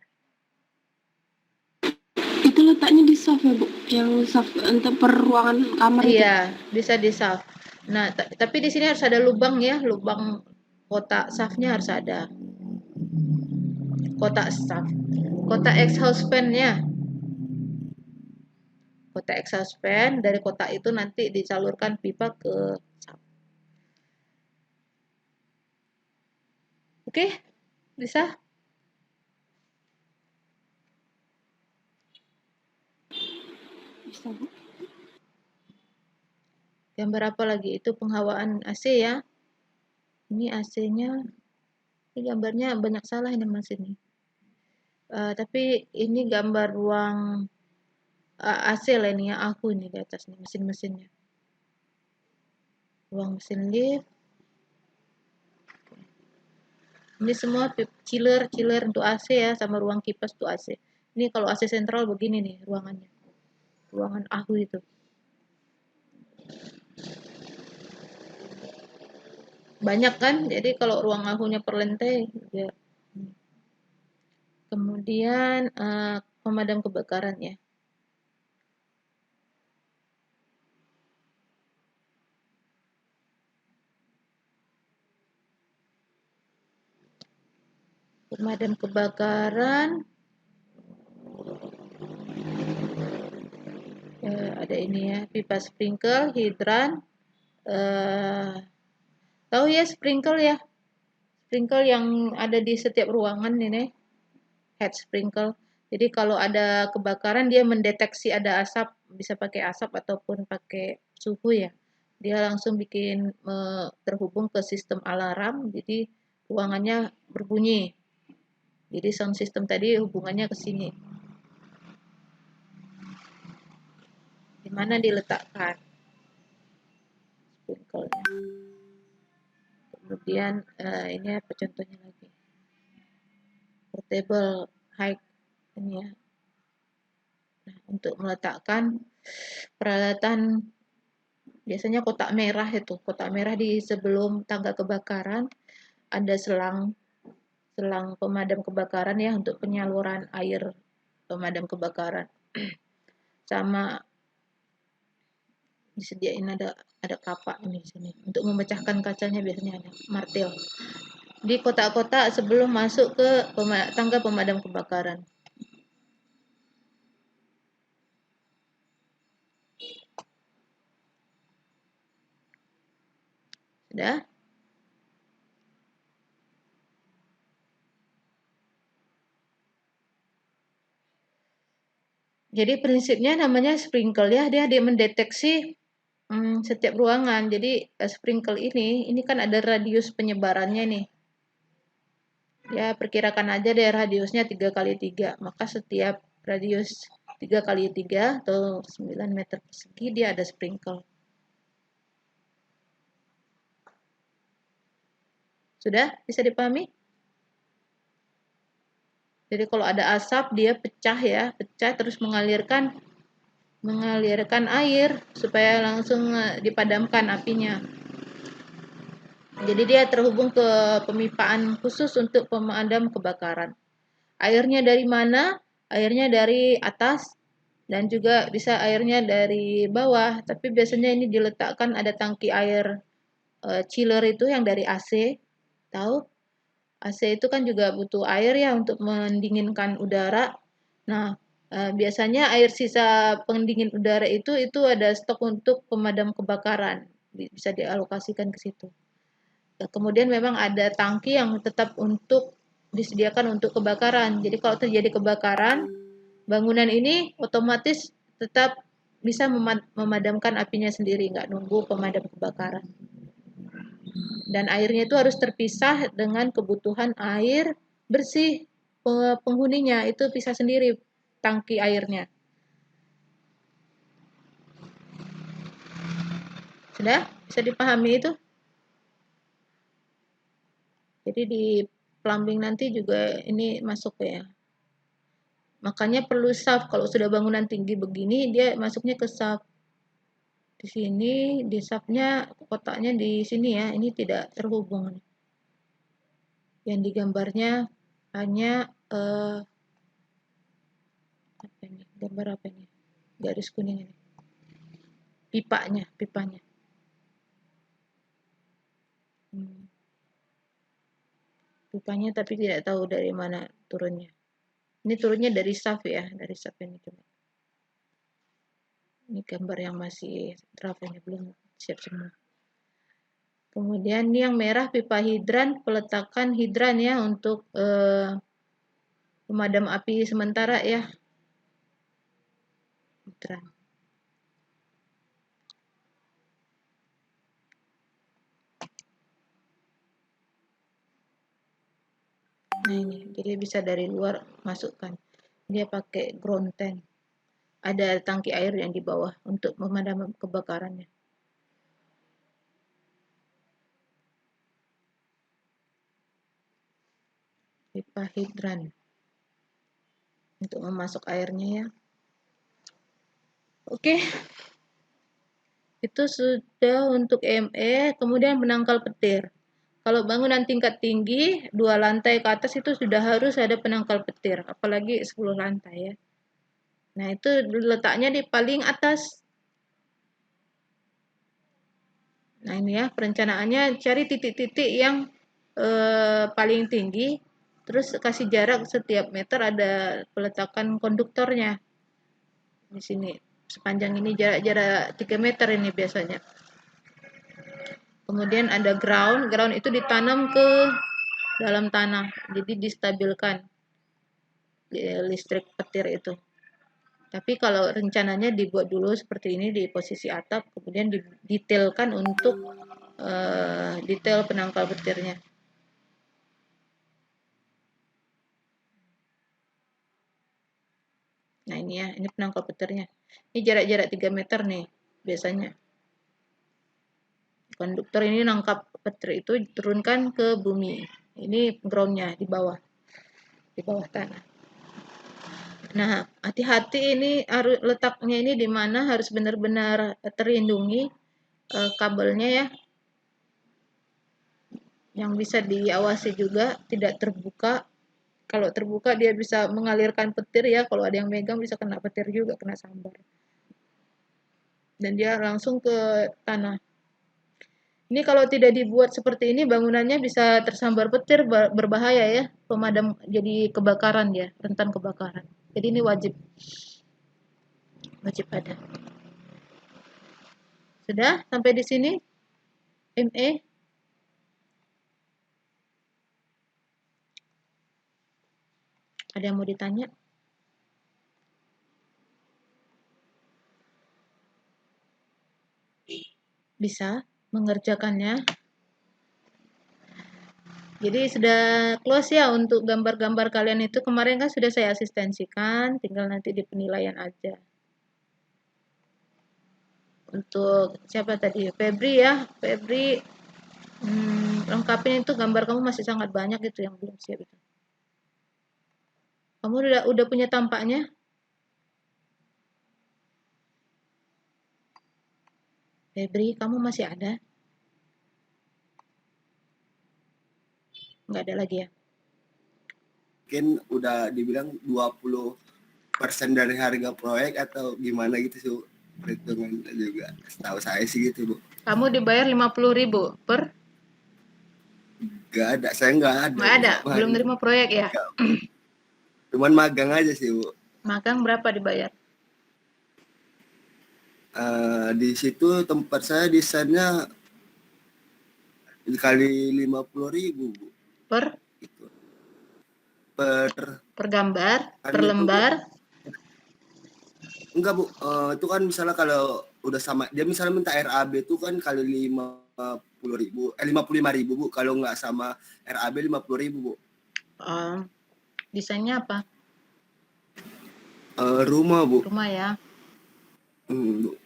Itu letaknya di shaft ya Bu, yang shaft untuk per ruangan kamar itu? Iya, bisa di shaft. Nah, tapi di sini harus ada lubang ya, lubang kotak shaftnya harus ada. Kotak shaft, kotak exhaust fan-nya. Kotak exhaust fan, dari kotak itu nanti disalurkan pipa ke shaft. Oke, bisa? Bisa Bu. Gambar apa lagi? Itu penghawaan AC ya. Ini AC-nya. Ini gambarnya banyak salah ini Mas ini. Tapi ini gambar ruang AC lah ini ya. Aku ini di atas nih mesin-mesinnya. Ruang mesin lift. Ini semua chiller untuk AC ya, sama ruang kipas tuh AC. Ini kalau AC sentral begini nih ruangannya. Ruangan aku itu. Banyak kan, jadi kalau ruang akunya per lantai ya. Kemudian pemadam kebakaran ya. Pemadam kebakaran ada ini ya, pipa sprinkle, hidran, tahu ya sprinkle ya, sprinkle yang ada di setiap ruangan ini, head sprinkle. Jadi kalau ada kebakaran dia mendeteksi ada asap, bisa pakai asap ataupun pakai suhu ya, dia langsung bikin terhubung ke sistem alarm, jadi ruangannya berbunyi. Jadi sound system tadi hubungannya ke sini. Di mana diletakkan sprinkle-nya. Kemudian ini apa contohnya lagi? Portable high ini ya. Nah, untuk meletakkan peralatan, biasanya kotak merah itu, kotak merah di sebelum tangga kebakaran ada selang pemadam kebakaran ya, untuk penyaluran air pemadam kebakaran. Sama disediain ada kapak ini di sini untuk memecahkan kacanya, biasanya ada martil di kotak-kotak sebelum masuk ke tangga pemadam kebakaran. Sudah? Jadi prinsipnya namanya sprinkle ya, dia mendeteksi setiap ruangan. Jadi sprinkle ini kan ada radius penyebarannya nih. Ya, perkirakan aja deh radiusnya 3 kali 3. Maka setiap radius 3 kali 3 atau 9 meter persegi dia ada sprinkle. Sudah bisa dipahami? Jadi kalau ada asap dia pecah ya, pecah terus mengalirkan air supaya langsung dipadamkan apinya. Jadi dia terhubung ke pemipaan khusus untuk pemadam kebakaran. Airnya dari mana? Airnya dari atas dan juga bisa airnya dari bawah. Tapi biasanya ini diletakkan ada tangki air chiller itu yang dari AC. Tahu? AC itu kan juga butuh air ya untuk mendinginkan udara. Nah, biasanya air sisa pendingin udara itu ada stok untuk pemadam kebakaran. Bisa dialokasikan ke situ. Kemudian memang ada tangki yang tetap disediakan untuk kebakaran. Jadi kalau terjadi kebakaran, bangunan ini otomatis tetap bisa memadamkan apinya sendiri, nggak nunggu pemadam kebakaran. Dan airnya itu harus terpisah dengan kebutuhan air bersih penghuninya, itu pisah sendiri tangki airnya. Sudah? Bisa dipahami itu? Jadi di plumbing nanti juga ini masuk ya. Makanya perlu shaft. Kalau sudah bangunan tinggi begini, dia masuknya ke shaft. Di sini, di shaftnya kotaknya di sini ya. Ini tidak terhubung. Yang digambarnya hanya apa ini? Gambar apa ini? Garis kuning ini. Pipanya. Pipanya tapi tidak tahu dari mana turunnya. Ini turunnya dari shaft ya, dari shaft ini coba. Ini gambar yang masih draft ini belum siap semua. Kemudian ini yang merah pipa hidran, peletakan hidran ya untuk pemadam api sementara ya. Hidran. Nah ini, jadi bisa dari luar masukkan. Dia pakai ground tank. Ada tangki air yang di bawah untuk memadam kebakarannya. Pipa hidran. Untuk memasuk airnya ya. Oke. Itu sudah untuk ME, kemudian penangkal petir. Kalau bangunan tingkat tinggi, 2 lantai ke atas itu sudah harus ada penangkal petir, apalagi 10 lantai ya. Nah, itu letaknya di paling atas. Nah, ini ya, perencanaannya cari titik-titik yang paling tinggi, terus kasih jarak setiap meter ada peletakan konduktornya. Di sini, sepanjang ini jarak 3 meter ini biasanya. Kemudian ada ground itu ditanam ke dalam tanah, jadi distabilkan listrik petir itu. Tapi kalau rencananya dibuat dulu seperti ini di posisi atap, kemudian didetailkan untuk detail penangkal petirnya. Nah ini ya, ini penangkal petirnya. Ini jarak-jarak 3 meter nih biasanya. Konduktor ini nangkap petir itu diturunkan ke bumi. Ini groundnya di bawah tanah. Nah, hati-hati ini harus letaknya ini di mana harus benar-benar terlindungi kabelnya ya. Yang bisa diawasi juga tidak terbuka. Kalau terbuka dia bisa mengalirkan petir ya. Kalau ada yang megang bisa kena petir juga, kena sambar. Dan dia langsung ke tanah. Ini kalau tidak dibuat seperti ini bangunannya bisa tersambar petir, berbahaya ya. Pemadam jadi kebakaran ya, rentan kebakaran. Jadi ini wajib ada. Sudah sampai di sini? ME? Ada yang mau ditanya? Bisa mengerjakannya. Jadi sudah close ya untuk gambar-gambar kalian itu. Kemarin kan sudah saya asistensikan, tinggal nanti di penilaian aja. Untuk siapa tadi? Febri ya, Febri. Lengkapin itu, gambar kamu masih sangat banyak itu yang belum siap itu. Kamu udah punya tampaknya? Febri, kamu masih ada? Nggak ada lagi ya? Mungkin udah dibilang 20% dari harga proyek atau gimana gitu sih, Bu. Perhitungan juga. Setahu saya sih gitu, Bu. Kamu dibayar 50.000 per? Gak ada, saya nggak ada. Nggak ada, belum terima proyek ya? Cuman magang aja sih, Bu. Magang berapa dibayar? Di situ tempat saya desainnya dikali 50.000, Bu. Per? Gitu. Per gambar? Per itu, lembar? Enggak, Bu. Itu kan misalnya kalau udah sama, dia misalnya minta RAB itu kan kali 55.000, Bu. Kalau nggak sama RAB 50.000, Bu. Desainnya apa? Rumah, Bu. Rumah ya? Bu.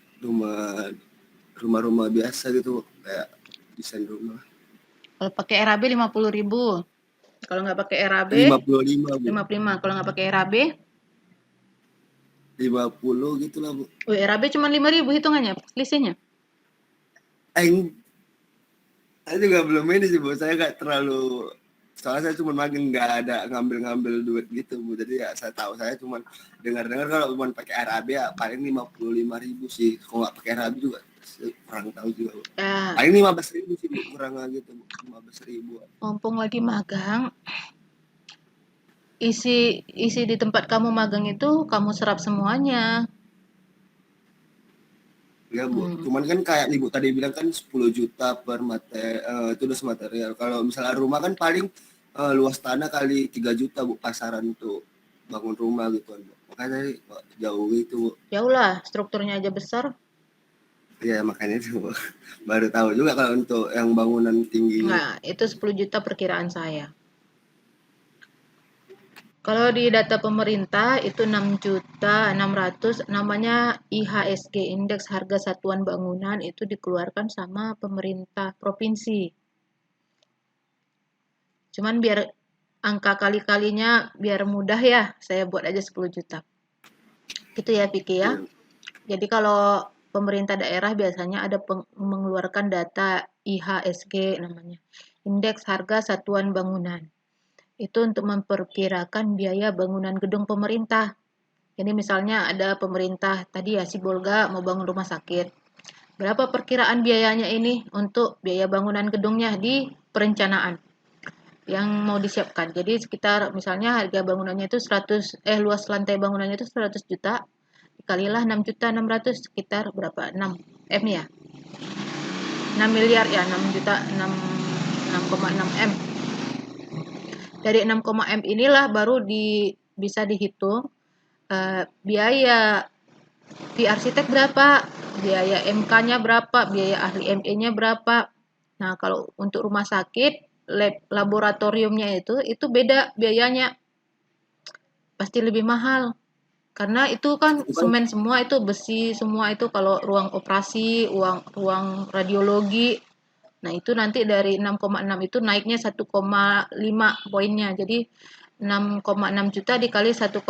Rumah biasa gitu, Bu. Kayak desain rumah. Kalau pakai RAB 50.000. Kalau nggak pakai RAB 55, Bu. 55. Kalau nggak pakai RAB 50 gitu lah, Bu. RAB cuma 5.000 hitungannya, selisihnya. Saya juga belum ini sih, Bu. Saya nggak terlalu, soalnya saya cuma magang, nggak ada ngambil duit gitu, Bu. Jadi ya saya tahu, saya cuma dengar-dengar kalau cuma pakai RAB ya paling 55.000 sih. Kalau nggak pakai RAB juga kurang tahu juga, Bu. Paling 15.000 sih, Bu. Kurang gitu, Bu. 15.000. Mumpung lagi magang, isi di tempat kamu magang itu kamu serap semuanya. Ya, Bu. Cuman kan kayak Ibu tadi bilang kan 10 juta per itu udah material. Kalau misalnya rumah kan paling luas tanah kali 3 juta, Bu, pasaran untuk bangun rumah gitu kan, Bu. Makanya jauh gitu, Bu. Jauh lah, strukturnya aja besar. Iya, makanya itu, Bu. Baru tahu juga kalau untuk yang bangunan tinggi. Nah, itu 10 juta perkiraan saya. Kalau di data pemerintah itu 6.600.000, namanya IHSG, Indeks Harga Satuan Bangunan, itu dikeluarkan sama pemerintah provinsi. Cuman biar angka kali-kalinya biar mudah ya, saya buat aja 10 juta. Gitu ya, Vicky ya. Jadi kalau pemerintah daerah biasanya ada mengeluarkan data IHSG namanya, Indeks Harga Satuan Bangunan. Itu untuk memperkirakan biaya bangunan gedung pemerintah. Jadi misalnya ada pemerintah tadi ya, Sibolga mau bangun rumah sakit. Berapa perkiraan biayanya ini untuk biaya bangunan gedungnya di perencanaan yang mau disiapkan. Jadi sekitar misalnya harga bangunannya itu luas lantai bangunannya itu 100 juta. Dikalilah 6.600.000, sekitar berapa? 6 M ya. 6 miliar ya, 6,6 M. Dari 6, M inilah baru bisa dihitung biaya arsitek berapa, biaya MK-nya berapa, biaya ahli ME-nya berapa. Nah, kalau untuk rumah sakit, laboratoriumnya itu beda biayanya. Pasti lebih mahal. Karena itu kan semen semua, itu besi semua, itu kalau ruang operasi, ruang radiologi. Nah, itu nanti dari 6,6 itu naiknya 1,5 poinnya. Jadi 6,6 juta dikali 1,5.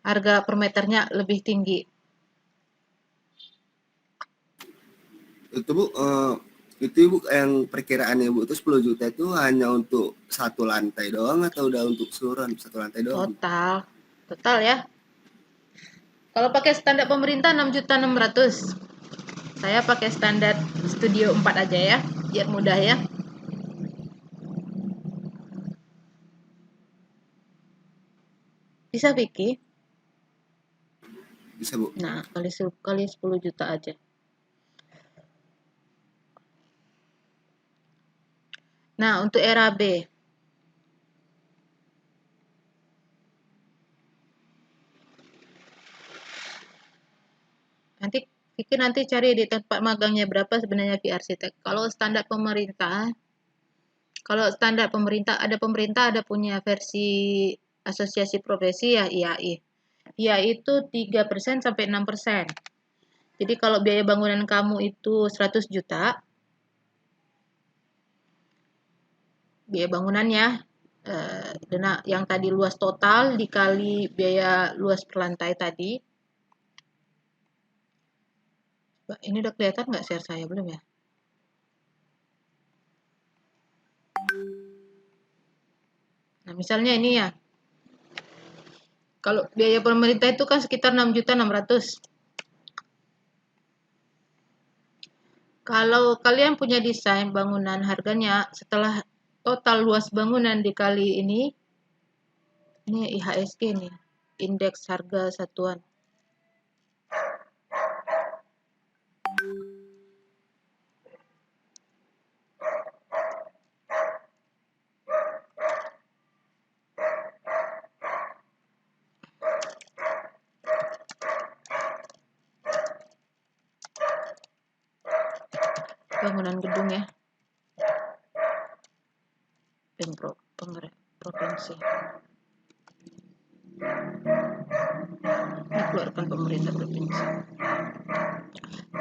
Harga per meternya lebih tinggi. Itu, Bu, itu Ibu yang perkiraannya, Bu, itu 10 juta itu hanya untuk satu lantai doang atau udah untuk keseluruhan satu lantai doang? Total ya. Kalau pakai standar pemerintah 6.600.000. Saya pakai standar studio 4 aja ya, biar mudah ya. Bisa, Vicky? Bisa, Bu. Nah, kali 10 juta aja. Nah, untuk RAB. Nanti Vicky cari di tempat magangnya berapa sebenarnya arsitek. Kalau standar pemerintah Kalau standar pemerintah, ada punya versi asosiasi profesi ya IAI. IAI itu 3% sampai 6%. Jadi kalau biaya bangunan kamu itu 100 juta, biaya bangunannya, yang tadi luas total dikali biaya luas per lantai tadi. Ini udah kelihatan nggak share saya? Belum ya? Nah, misalnya ini ya. Kalau biaya pemerintah itu kan sekitar 6.600.000. Kalau kalian punya desain bangunan, harganya setelah total luas bangunan dikali ini IHSG nih, indeks harga satuan. Bangunan gedung ya, provinsi. Dikeluarkan pemerintah provinsi.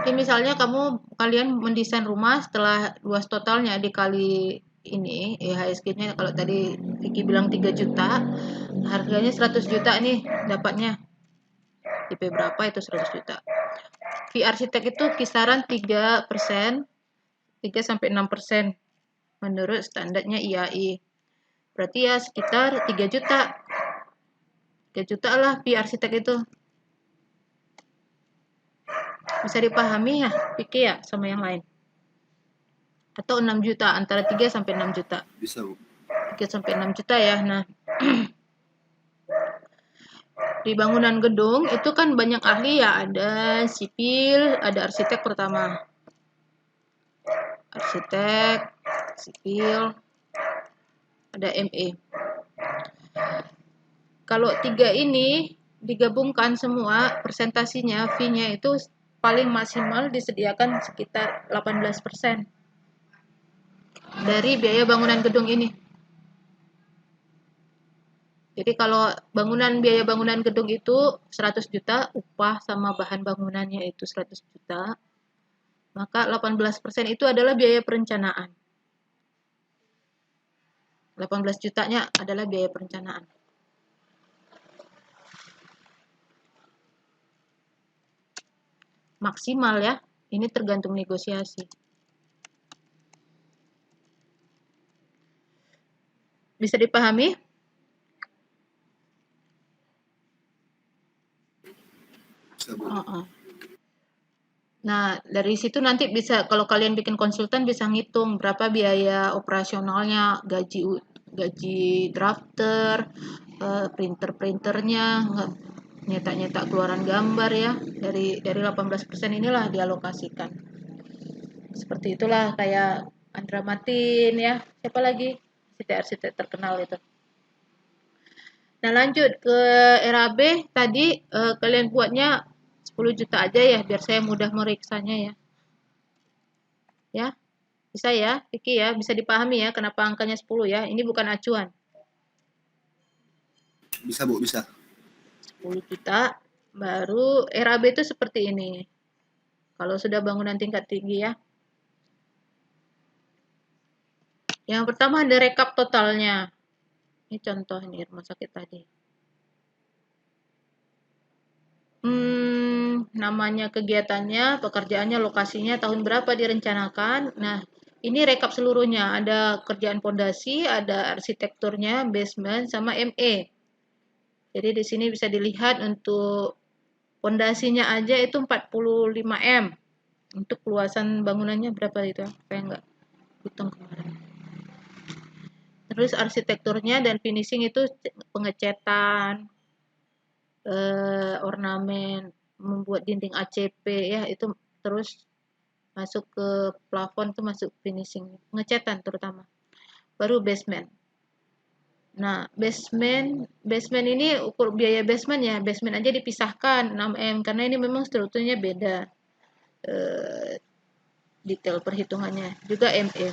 Oke, misalnya kalian mendesain rumah setelah luas totalnya dikali ini IHSG-nya, kalau tadi Vicky bilang 3 juta, harganya 100 juta nih dapatnya. IP berapa itu 100 juta. Fee arsitek itu kisaran 3%, 3 sampai 6% menurut standarnya IAI. Berarti ya sekitar 3 juta. 3 juta lah fee arsitek itu. Bisa dipahami ya, Vicky ya, sama yang lain? Atau 6 juta, antara 3 sampai 6 juta. Bisa, Bu. 3 sampai 6 juta ya. Nah, di bangunan gedung itu kan banyak ahli ya, ada sipil, ada arsitek pertama. Arsitek, sipil, ada ME. Kalau 3 ini digabungkan semua, presentasinya, fee-nya itu paling maksimal disediakan sekitar 18% dari biaya bangunan gedung ini. Jadi kalau biaya bangunan gedung itu 100 juta, upah sama bahan bangunannya itu 100 juta, maka 18% itu adalah biaya perencanaan. 18 jutanya adalah biaya perencanaan. Maksimal ya, ini tergantung negosiasi. Bisa dipahami? Nah, dari situ nanti bisa, kalau kalian bikin konsultan bisa ngitung berapa biaya operasionalnya, gaji drafter, printernya, nyetak keluaran gambar ya, dari 18% inilah dialokasikan. Seperti itulah kayak Andra Matin ya, siapa lagi arsitek terkenal itu. Nah, lanjut ke RAB tadi, kalian buatnya 10 juta aja ya, biar saya mudah meriksanya ya. Ya, bisa ya, Vicky ya, bisa dipahami ya kenapa angkanya 10 ya. Ini bukan acuan. Bisa, Bu, bisa. 10 juta, baru RAB itu seperti ini. Kalau sudah bangunan tingkat tinggi ya. Yang pertama ada rekap totalnya. Ini contoh nih rumah sakit tadi. Namanya kegiatannya, pekerjaannya, lokasinya, tahun berapa direncanakan. Nah, ini rekap seluruhnya. Ada kerjaan pondasi, ada arsitekturnya, basement, sama ME. Jadi di sini bisa dilihat untuk pondasinya aja itu 45 M. Untuk luasan bangunannya berapa itu? Saya nggak hitung kemarin. Terus arsitekturnya dan finishing itu pengecetan, ornamen, membuat dinding ACP ya, itu terus masuk ke plafon, itu masuk finishing, pengecetan terutama. Baru basement. Nah, basement ini ukur biaya basement ya, basement aja dipisahkan 6 M karena ini memang strukturnya beda. Detail perhitungannya juga ME.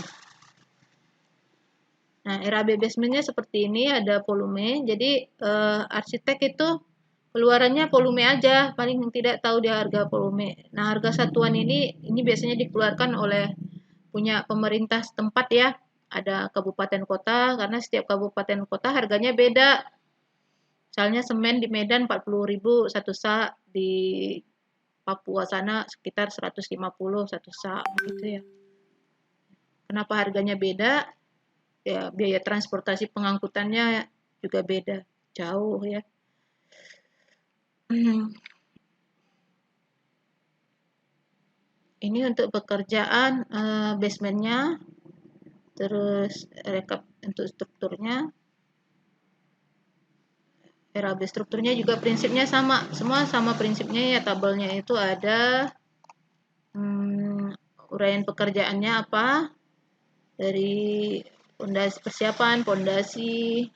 Nah, RAB basementnya seperti ini, ada volume. Jadi arsitek itu keluarannya volume aja, paling tidak tahu dia harga volume. Nah, harga satuan ini biasanya dikeluarkan oleh punya pemerintah setempat ya. Ada kabupaten kota, karena setiap kabupaten kota harganya beda. Misalnya semen di Medan 40.000 satu sak, di Papua sana sekitar 150 satu sak gitu ya. Kenapa harganya beda? Ya, biaya transportasi pengangkutannya juga beda, jauh ya. Ini untuk pekerjaan basementnya, terus rekap untuk strukturnya. RAB strukturnya juga prinsipnya sama, semua sama prinsipnya ya. Tabelnya itu ada uraian pekerjaannya apa, dari pondasi persiapan, pondasi,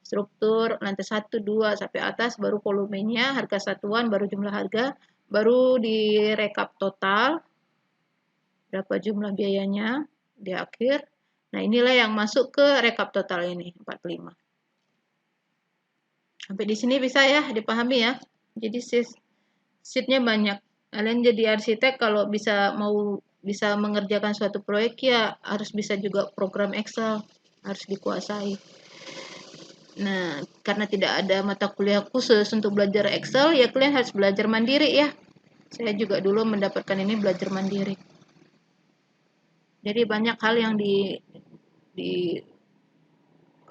struktur, lantai 1, 2 sampai atas, baru volumenya, harga satuan, baru jumlah harga, baru direkap total berapa jumlah biayanya di akhir. Nah, inilah yang masuk ke rekap total ini 45. Sampai di sini bisa ya dipahami ya. Jadi sheetnya banyak. Kalian jadi arsitek kalau bisa mengerjakan suatu proyek ya harus bisa juga program Excel, harus dikuasai. Nah, karena tidak ada mata kuliah khusus untuk belajar Excel, ya kalian harus belajar mandiri ya. Saya juga dulu mendapatkan ini belajar mandiri. Jadi banyak hal yang di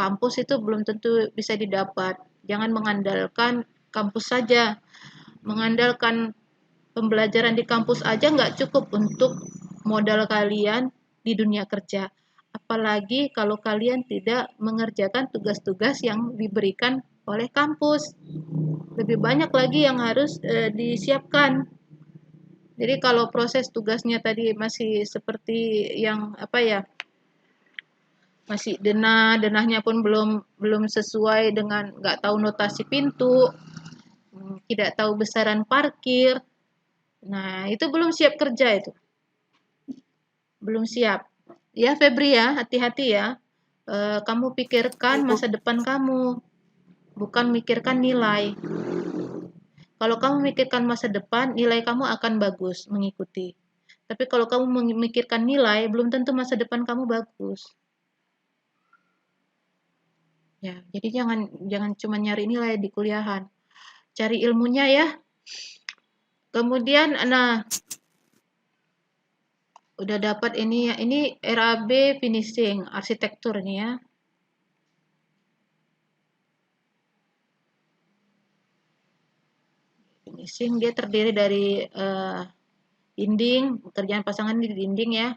kampus itu belum tentu bisa didapat. Jangan mengandalkan kampus saja. Mengandalkan pembelajaran di kampus aja nggak cukup untuk modal kalian di dunia kerja. Apalagi kalau kalian tidak mengerjakan tugas-tugas yang diberikan oleh kampus. Lebih banyak lagi yang harus disiapkan. Jadi kalau proses tugasnya tadi masih seperti yang masih denahnya pun belum sesuai dengan, nggak tahu notasi pintu, tidak tahu besaran parkir. Nah, itu belum siap kerja itu. Belum siap. Ya Febri ya, hati-hati ya. Kamu pikirkan masa depan kamu, bukan mikirkan nilai. Kalau kamu memikirkan masa depan, nilai kamu akan bagus mengikuti. Tapi kalau kamu memikirkan nilai, belum tentu masa depan kamu bagus. Ya, jadi jangan cuma nyari nilai di kuliahan. Cari ilmunya ya. Kemudian udah dapat ini ya. Ini RAB finishing, arsitektur nih ya. Finishing dia terdiri dari dinding, pekerjaan pasangan di dinding ya,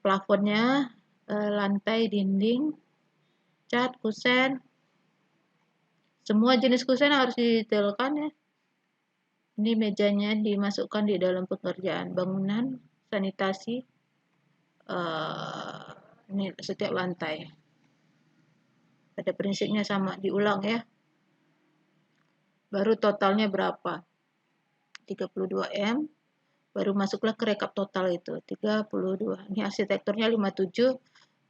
plafonnya, lantai dinding, cat, kusen, semua jenis kusen harus didetailkan ya. Ini mejanya dimasukkan di dalam pekerjaan bangunan, sanitasi, ini setiap lantai. Pada prinsipnya sama, diulang ya. Baru totalnya berapa? 32 M. Baru masuklah ke rekap total itu 32. Ini arsitekturnya 57,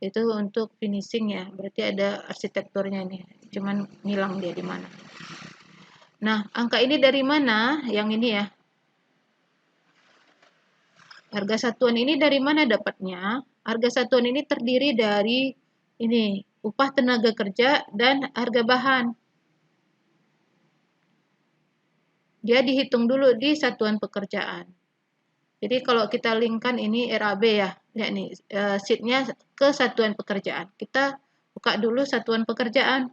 itu untuk finishing ya. Berarti ada arsitekturnya nih. Cuman ngilang dia di mana. Nah, angka ini dari mana? Yang ini ya. Harga satuan ini dari mana dapatnya? Harga satuan ini terdiri dari ini, upah tenaga kerja dan harga bahan. Dia dihitung dulu di satuan pekerjaan. Jadi kalau kita linkkan ini RAB ya, lihat nih sheetnya ke satuan pekerjaan. Kita buka dulu satuan pekerjaan.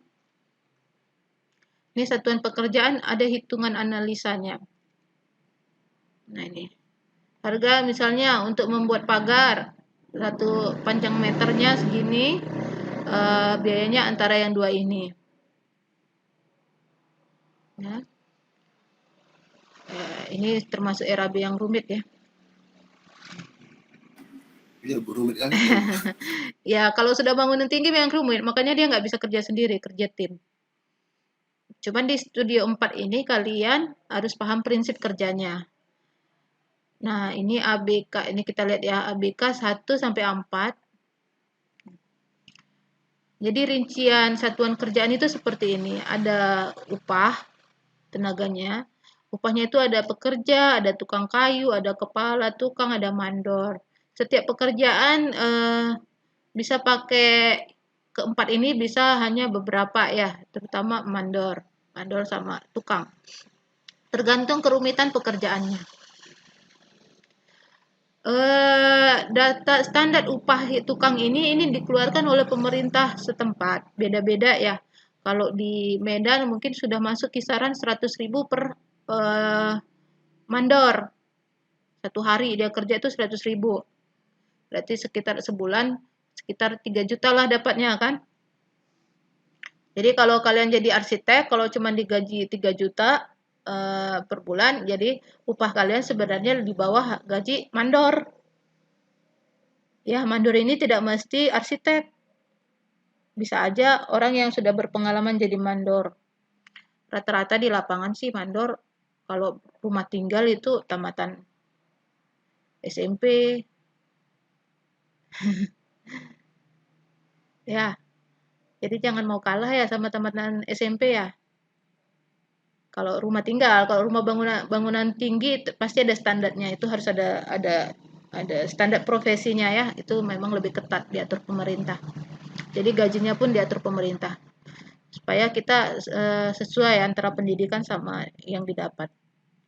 Ini satuan pekerjaan ada hitungan analisanya. Nah ini, harga misalnya untuk membuat pagar, satu panjang meternya segini, biayanya antara yang dua ini. Ya. Ini termasuk RAB yang rumit ya. Ya, rumit kan. Ya, kalau sudah bangunan tinggi memang rumit, makanya dia nggak bisa kerja sendiri, kerja tim. Cuman di studio 4 ini kalian harus paham prinsip kerjanya. Nah, ini ABK, ini kita lihat ya, ABK 1 sampai 4. Jadi rincian satuan kerjaan itu seperti ini. Ada upah tenaganya. Upahnya itu ada pekerja, ada tukang kayu, ada kepala tukang, ada mandor. Setiap pekerjaan bisa pakai keempat ini, bisa hanya beberapa ya, terutama mandor sama tukang. Tergantung kerumitan pekerjaannya. Data standar upah tukang ini dikeluarkan oleh pemerintah setempat. Beda-beda ya. Kalau di Medan mungkin sudah masuk kisaran 100.000 per mandor. Satu hari dia kerja itu 100.000. Berarti sekitar sebulan sekitar 3 juta lah dapatnya kan. Jadi kalau kalian jadi arsitek, kalau cuma digaji 3 juta per bulan, jadi upah kalian sebenarnya di bawah gaji mandor. Ya, mandor ini tidak mesti arsitek. Bisa aja orang yang sudah berpengalaman jadi mandor. Rata-rata di lapangan sih mandor, kalau rumah tinggal itu tamatan SMP. Ya, jadi jangan mau kalah ya sama tamatan SMP ya. Kalau rumah tinggal, kalau rumah bangunan tinggi pasti ada standarnya, itu harus ada standar profesinya ya, itu memang lebih ketat diatur pemerintah. Jadi gajinya pun diatur pemerintah supaya kita sesuai antara pendidikan sama yang didapat.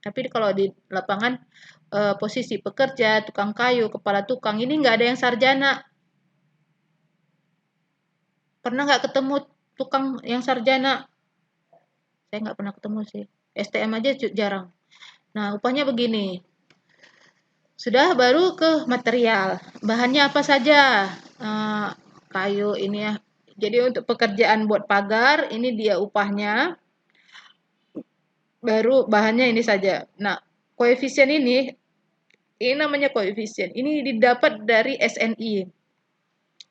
Tapi kalau di lapangan posisi pekerja, tukang kayu, kepala tukang ini nggak ada yang sarjana. Pernah nggak ketemu tukang yang sarjana? Saya nggak pernah ketemu sih. STM aja jarang. Nah, upahnya begini. Sudah, baru ke material. Bahannya apa saja? Kayu ini ya. Jadi untuk pekerjaan buat pagar, ini dia upahnya. Baru bahannya ini saja. Nah, koefisien ini namanya koefisien. Ini didapat dari SNI.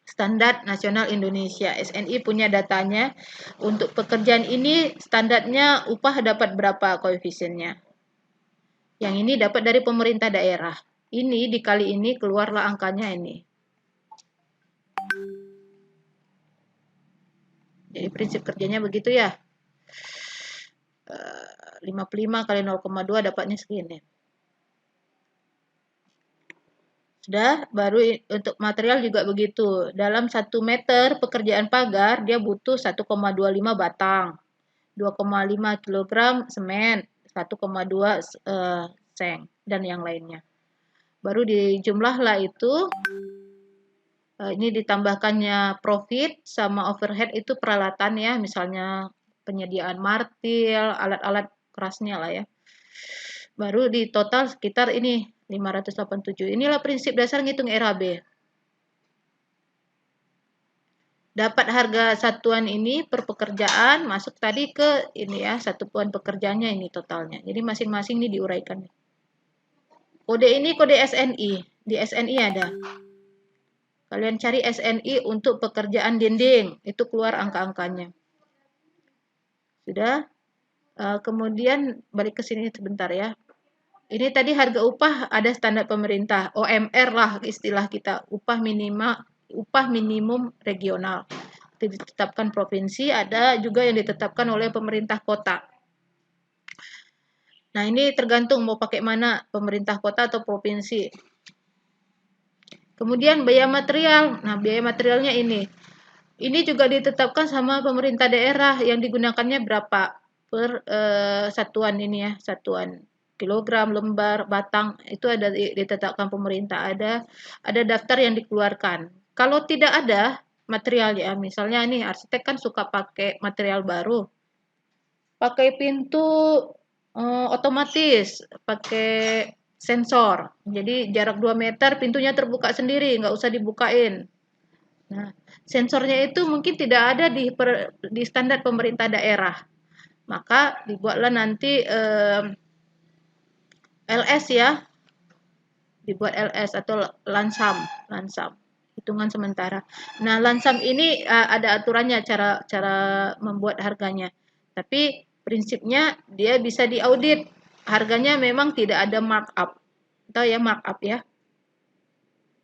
Standar Nasional Indonesia. SNI punya datanya. Untuk pekerjaan ini standarnya upah dapat berapa koefisiennya. Yang ini dapat dari pemerintah daerah. Ini dikali ini keluarlah angkanya ini. Jadi prinsip kerjanya begitu ya. 55 kali 0,2 dapatnya segini. Sudah, baru untuk material juga begitu. Dalam 1 meter pekerjaan pagar, dia butuh 1,25 batang, 2,5 kg semen, 1,2 seng, dan yang lainnya. Baru dijumlahlah itu, ini ditambahkannya profit sama overhead itu peralatan ya, misalnya penyediaan martil, alat-alat kerasnya lah ya. Baru di total sekitar ini 587. Inilah prinsip dasar ngitung RAB. Dapat harga satuan ini per pekerjaan, masuk tadi ke ini ya, satuan pekerjaannya ini totalnya. Jadi masing-masing ini diuraikan. Kode ini kode SNI. Di SNI ada. Kalian cari SNI untuk pekerjaan dinding. Itu keluar angka-angkanya. Sudah. Kemudian balik ke sini sebentar ya. Ini tadi harga upah ada standar pemerintah, OMR lah istilah kita, upah minimum regional. Itu ditetapkan provinsi, ada juga yang ditetapkan oleh pemerintah kota. Nah, ini tergantung mau pakai mana, pemerintah kota atau provinsi. Kemudian biaya material. Nah, biaya materialnya ini. Ini juga ditetapkan sama pemerintah daerah, yang digunakannya berapa per satuan ini ya, satuan kilogram, lembar, batang, itu ada ditetapkan pemerintah, ada daftar yang dikeluarkan. Kalau tidak ada material ya, misalnya nih arsitek kan suka pakai material baru, pakai pintu otomatis, pakai sensor, jadi jarak 2 meter pintunya terbuka sendiri, nggak usah dibukain. Nah, sensornya itu mungkin tidak ada di standar pemerintah daerah, maka dibuatlah nanti LS ya, dibuat LS atau lansam, hitungan sementara. Nah, lansam ini ada aturannya cara membuat harganya. Tapi prinsipnya dia bisa diaudit. Harganya memang tidak ada markup. Tahu ya markup ya?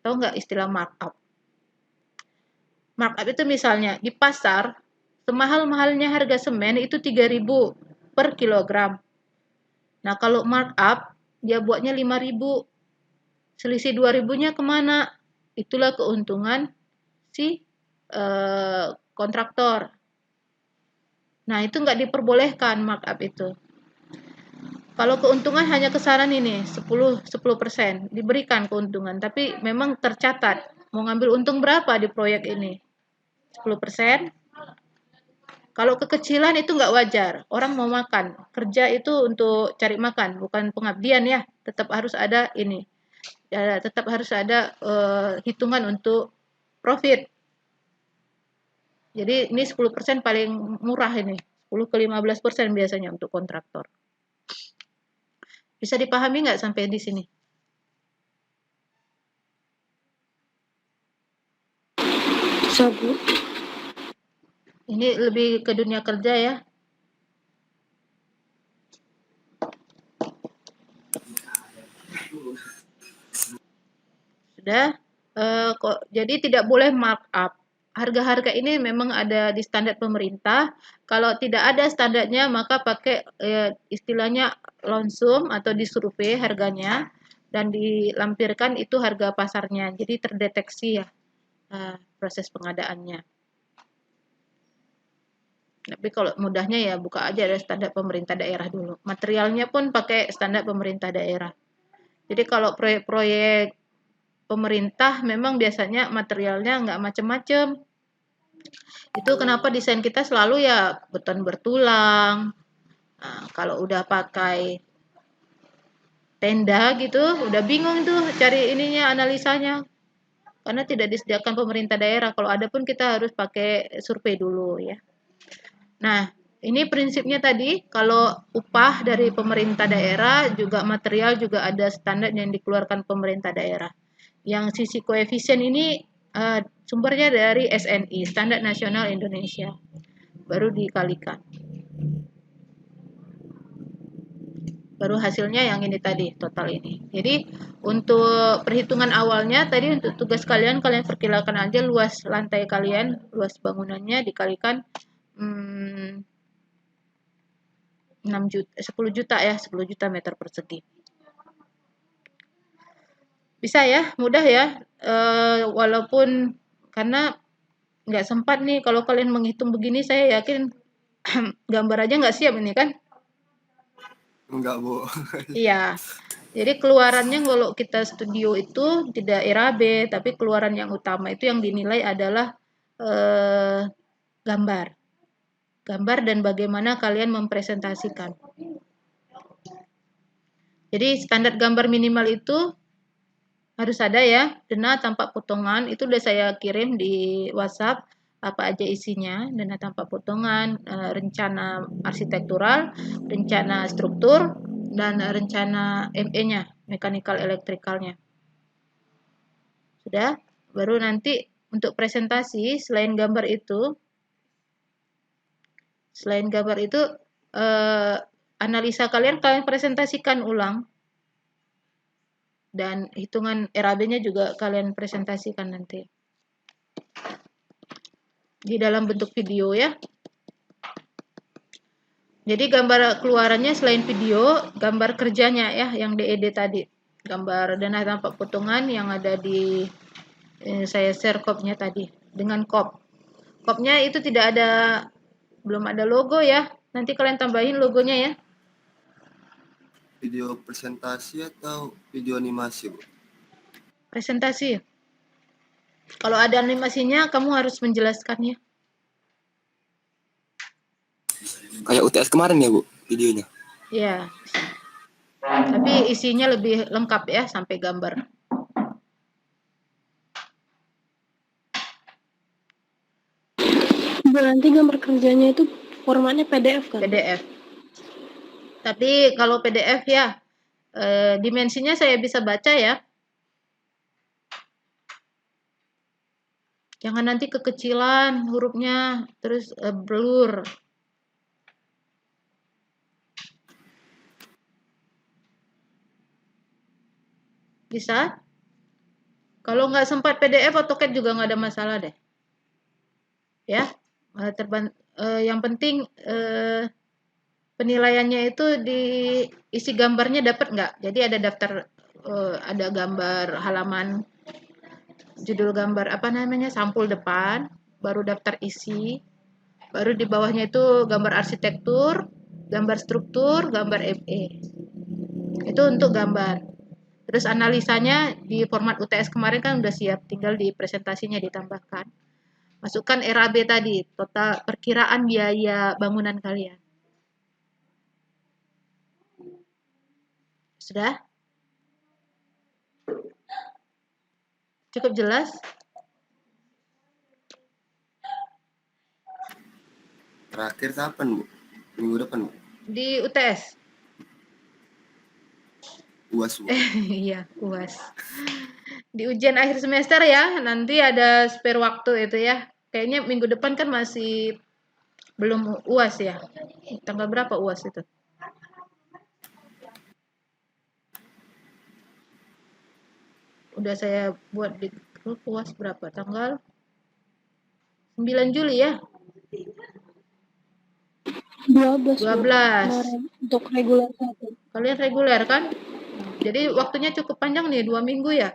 Tahu nggak istilah markup? Markup itu misalnya di pasar, semahal-mahalnya harga semen itu 3.000 per kilogram. Nah, kalau markup, dia buatnya 5.000. Selisih 2.000-nya kemana? Itulah keuntungan si kontraktor. Nah, itu nggak diperbolehkan markup itu. Kalau keuntungan hanya kisaran ini, 10%, diberikan keuntungan. Tapi memang tercatat, mau ngambil untung berapa di proyek ini? 10%. Kalau kekecilan itu nggak wajar. Orang mau makan. Kerja itu untuk cari makan, bukan pengabdian ya. Tetap harus ada ini. Ya, tetap harus ada hitungan untuk profit. Jadi ini 10% paling murah ini. 10 ke 15% biasanya untuk kontraktor. Bisa dipahami nggak sampai di sini? Bisa, Bu. Ini lebih ke dunia kerja ya. Sudah. Jadi tidak boleh markup. Harga-harga ini memang ada di standar pemerintah. Kalau tidak ada standarnya, maka pakai istilahnya langsung atau disurvei harganya dan dilampirkan itu harga pasarnya. Jadi terdeteksi ya proses pengadaannya. Tapi kalau mudahnya ya buka aja ada standar pemerintah daerah dulu. Materialnya pun pakai standar pemerintah daerah. Jadi kalau proyek-proyek pemerintah memang biasanya materialnya nggak macam-macam. Itu kenapa desain kita selalu ya beton bertulang. Nah, kalau udah pakai tenda gitu, udah bingung tuh cari ininya analisanya. Karena tidak disediakan pemerintah daerah. Kalau ada pun kita harus pakai survei dulu ya. Nah, ini prinsipnya tadi, kalau upah dari pemerintah daerah, juga material juga ada standar yang dikeluarkan pemerintah daerah. Yang sisi koefisien ini sumbernya dari SNI, Standar Nasional Indonesia. Baru dikalikan. Baru hasilnya yang ini tadi, total ini. Jadi, untuk perhitungan awalnya, tadi untuk tugas kalian perkirakan aja luas lantai kalian, luas bangunannya dikalikan 10 juta ya, 10 juta meter persegi. Bisa ya, mudah ya. Walaupun karena nggak sempat nih kalau kalian menghitung begini, saya yakin gambar aja nggak siap ini kan? Enggak, Bu. Iya. Jadi keluarannya kalau kita studio itu tidak RAB, tapi keluaran yang utama itu yang dinilai adalah gambar. Gambar dan bagaimana kalian mempresentasikan. Jadi standar gambar minimal itu harus ada ya, dana tanpa potongan. Itu udah saya kirim di WhatsApp apa aja isinya, dana tanpa potongan, rencana arsitektural, rencana struktur, dan rencana ME-nya, mechanical electricalnya. Sudah, baru nanti untuk presentasi selain gambar itu analisa kalian presentasikan ulang. Dan hitungan RAB-nya juga kalian presentasikan nanti. Di dalam bentuk video ya. Jadi gambar keluarannya selain video, gambar kerjanya ya, yang DED tadi. Gambar dana tanpa potongan yang ada di saya share kopnya tadi. Dengan kop. Kopnya itu belum ada logo ya. Nanti kalian tambahin logonya ya. Video presentasi atau video animasi, Bu? Presentasi. Kalau ada animasinya, kamu harus menjelaskannya. Kayak UTS kemarin ya, Bu, videonya? Ya. Tapi isinya lebih lengkap ya, sampai gambar. Berarti gambar kerjanya itu formatnya PDF kan? PDF. Tapi kalau PDF ya, dimensinya saya bisa baca ya. Jangan nanti kekecilan hurufnya, terus blur. Bisa? Kalau nggak sempat PDF, AutoCAD juga nggak ada masalah deh. ya. Yang penting penilaiannya itu di isi gambarnya dapat nggak? Jadi ada daftar, ada gambar halaman, judul gambar apa namanya, sampul depan, baru daftar isi, baru di bawahnya itu gambar arsitektur, gambar struktur, gambar FE. Itu untuk gambar. Terus analisanya di format UTS kemarin kan udah siap, tinggal di presentasinya ditambahkan. Masukkan RAB tadi, total perkiraan biaya bangunan kalian. Sudah? Cukup jelas? Terakhir kapan, Bu? Minggu depan, Bu? Di UTS? UAS, Bu. Iya, UAS. Di ujian akhir semester ya, nanti ada spare waktu itu ya. Kayaknya minggu depan kan masih belum UAS ya. Tanggal berapa UAS itu? Udah saya buat di grup UAS berapa? Tanggal 9 Juli ya? 12 12. untuk reguler 1. Kalian reguler kan? Jadi waktunya cukup panjang nih, 2 minggu ya?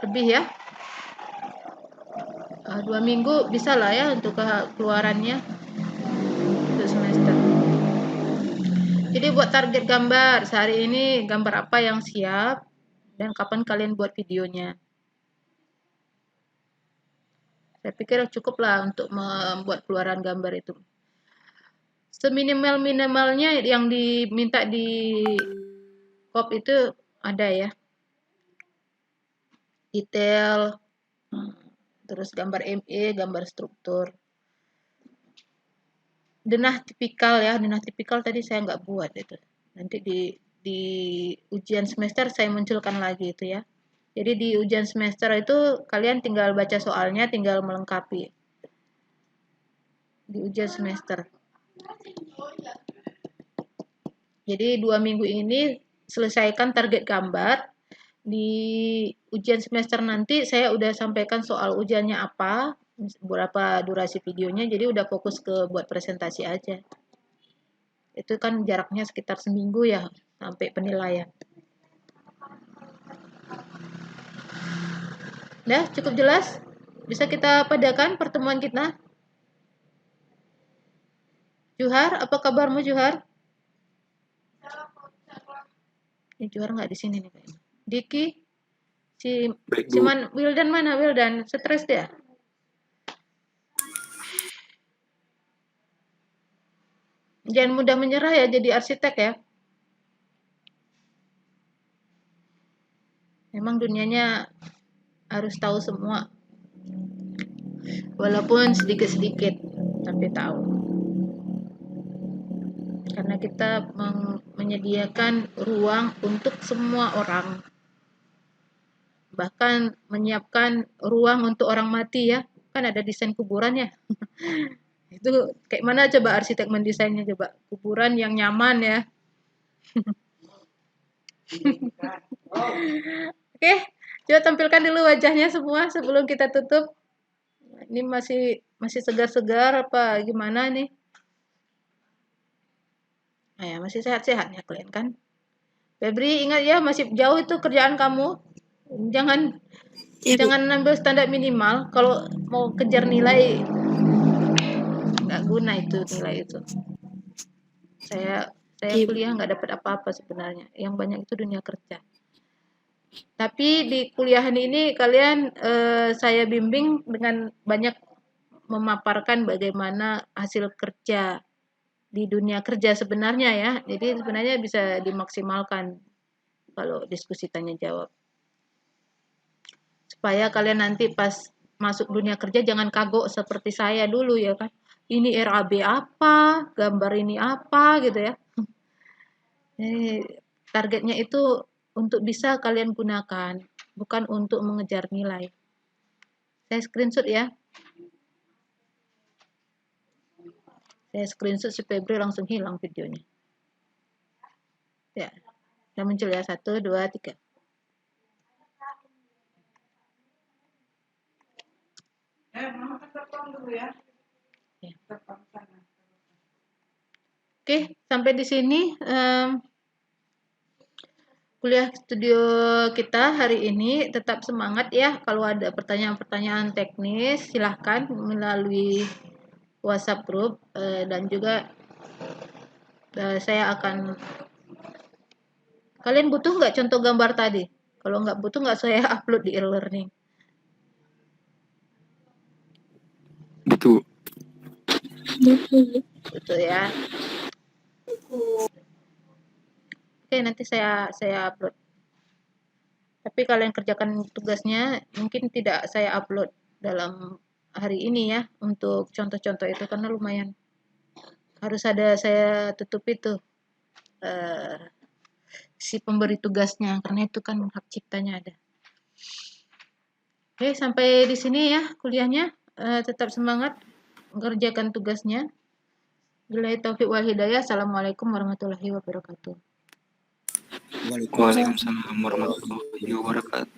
Lebih ya? 2 minggu bisa lah ya untuk keluarannya untuk semester. Jadi buat target gambar, sehari ini gambar apa yang siap dan kapan kalian buat videonya. Saya pikir cukup lah untuk membuat keluaran gambar itu. Seminimal-minimalnya yang diminta di KOP itu ada ya. Detail, terus gambar ME, gambar struktur. Denah tipikal ya, denah tipikal tadi saya nggak buat itu. Nanti di ujian semester saya munculkan lagi itu ya. Jadi di ujian semester itu kalian tinggal baca soalnya, tinggal melengkapi. Di ujian semester. Jadi 2 minggu ini selesaikan target gambar. Di ujian semester nanti saya udah sampaikan soal ujiannya apa, berapa durasi videonya, jadi udah fokus ke buat presentasi aja. Itu kan jaraknya sekitar seminggu ya sampai penilaian. Nah, cukup jelas? Bisa kita padakan pertemuan kita? Juhar, apa kabarmu Juhar? Ini Juhar nggak di sini nih kayaknya. Diki, Baik, Bu. Wildan mana? Wildan, stres dia? Jangan mudah menyerah ya jadi arsitek ya. Memang dunianya harus tahu semua. Walaupun sedikit-sedikit, tapi tahu. Karena kita menyediakan ruang untuk semua orang. Bahkan menyiapkan ruang untuk orang mati ya. Kan ada desain kuburan ya. Itu kayak mana coba arsitek mendesainnya coba? Kuburan yang nyaman ya. Oke, coba tampilkan dulu wajahnya semua sebelum kita tutup. Ini masih segar-segar apa gimana nih? Nah, ya, masih sehat-sehat ya kalian kan? Febri ingat ya masih jauh itu kerjaan kamu. Jangan ambil standar minimal. Kalau mau kejar nilai nggak guna itu nilai itu. Saya kuliah nggak dapat apa-apa sebenarnya. Yang banyak itu dunia kerja. Tapi di kuliahan ini kalian saya bimbing dengan banyak memaparkan bagaimana hasil kerja di dunia kerja sebenarnya ya. Jadi sebenarnya bisa dimaksimalkan kalau diskusi tanya jawab. Supaya kalian nanti pas masuk dunia kerja jangan kagok seperti saya dulu ya kan. Ini RAB apa, gambar ini apa gitu ya. Jadi targetnya itu untuk bisa kalian gunakan, bukan untuk mengejar nilai. Saya screenshot ya. Saya screenshot si Febri langsung hilang videonya. Ya, udah muncul ya 1, 2, 3. Oke, sampai di sini kuliah studio kita hari ini. Tetap semangat ya. Kalau ada pertanyaan-pertanyaan teknis, silahkan melalui WhatsApp group dan juga saya akan. Kalian butuh nggak contoh gambar tadi? Kalau nggak butuh, nggak saya upload di e-learning. Betul. Betul ya. Oke, nanti saya upload. Tapi kalian kerjakan tugasnya, mungkin tidak saya upload dalam hari ini ya, untuk contoh-contoh itu, karena lumayan. Harus ada saya tutup itu si pemberi tugasnya, karena itu kan hak ciptanya ada. Oke, sampai di sini ya kuliahnya. Tetap semangat mengerjakan tugasnya. Billahi taufiq wal hidayah. Assalamualaikum warahmatullahi wabarakatuh. Waalaikumsalam Waalaikumsalam warahmatullahi wabarakatuh.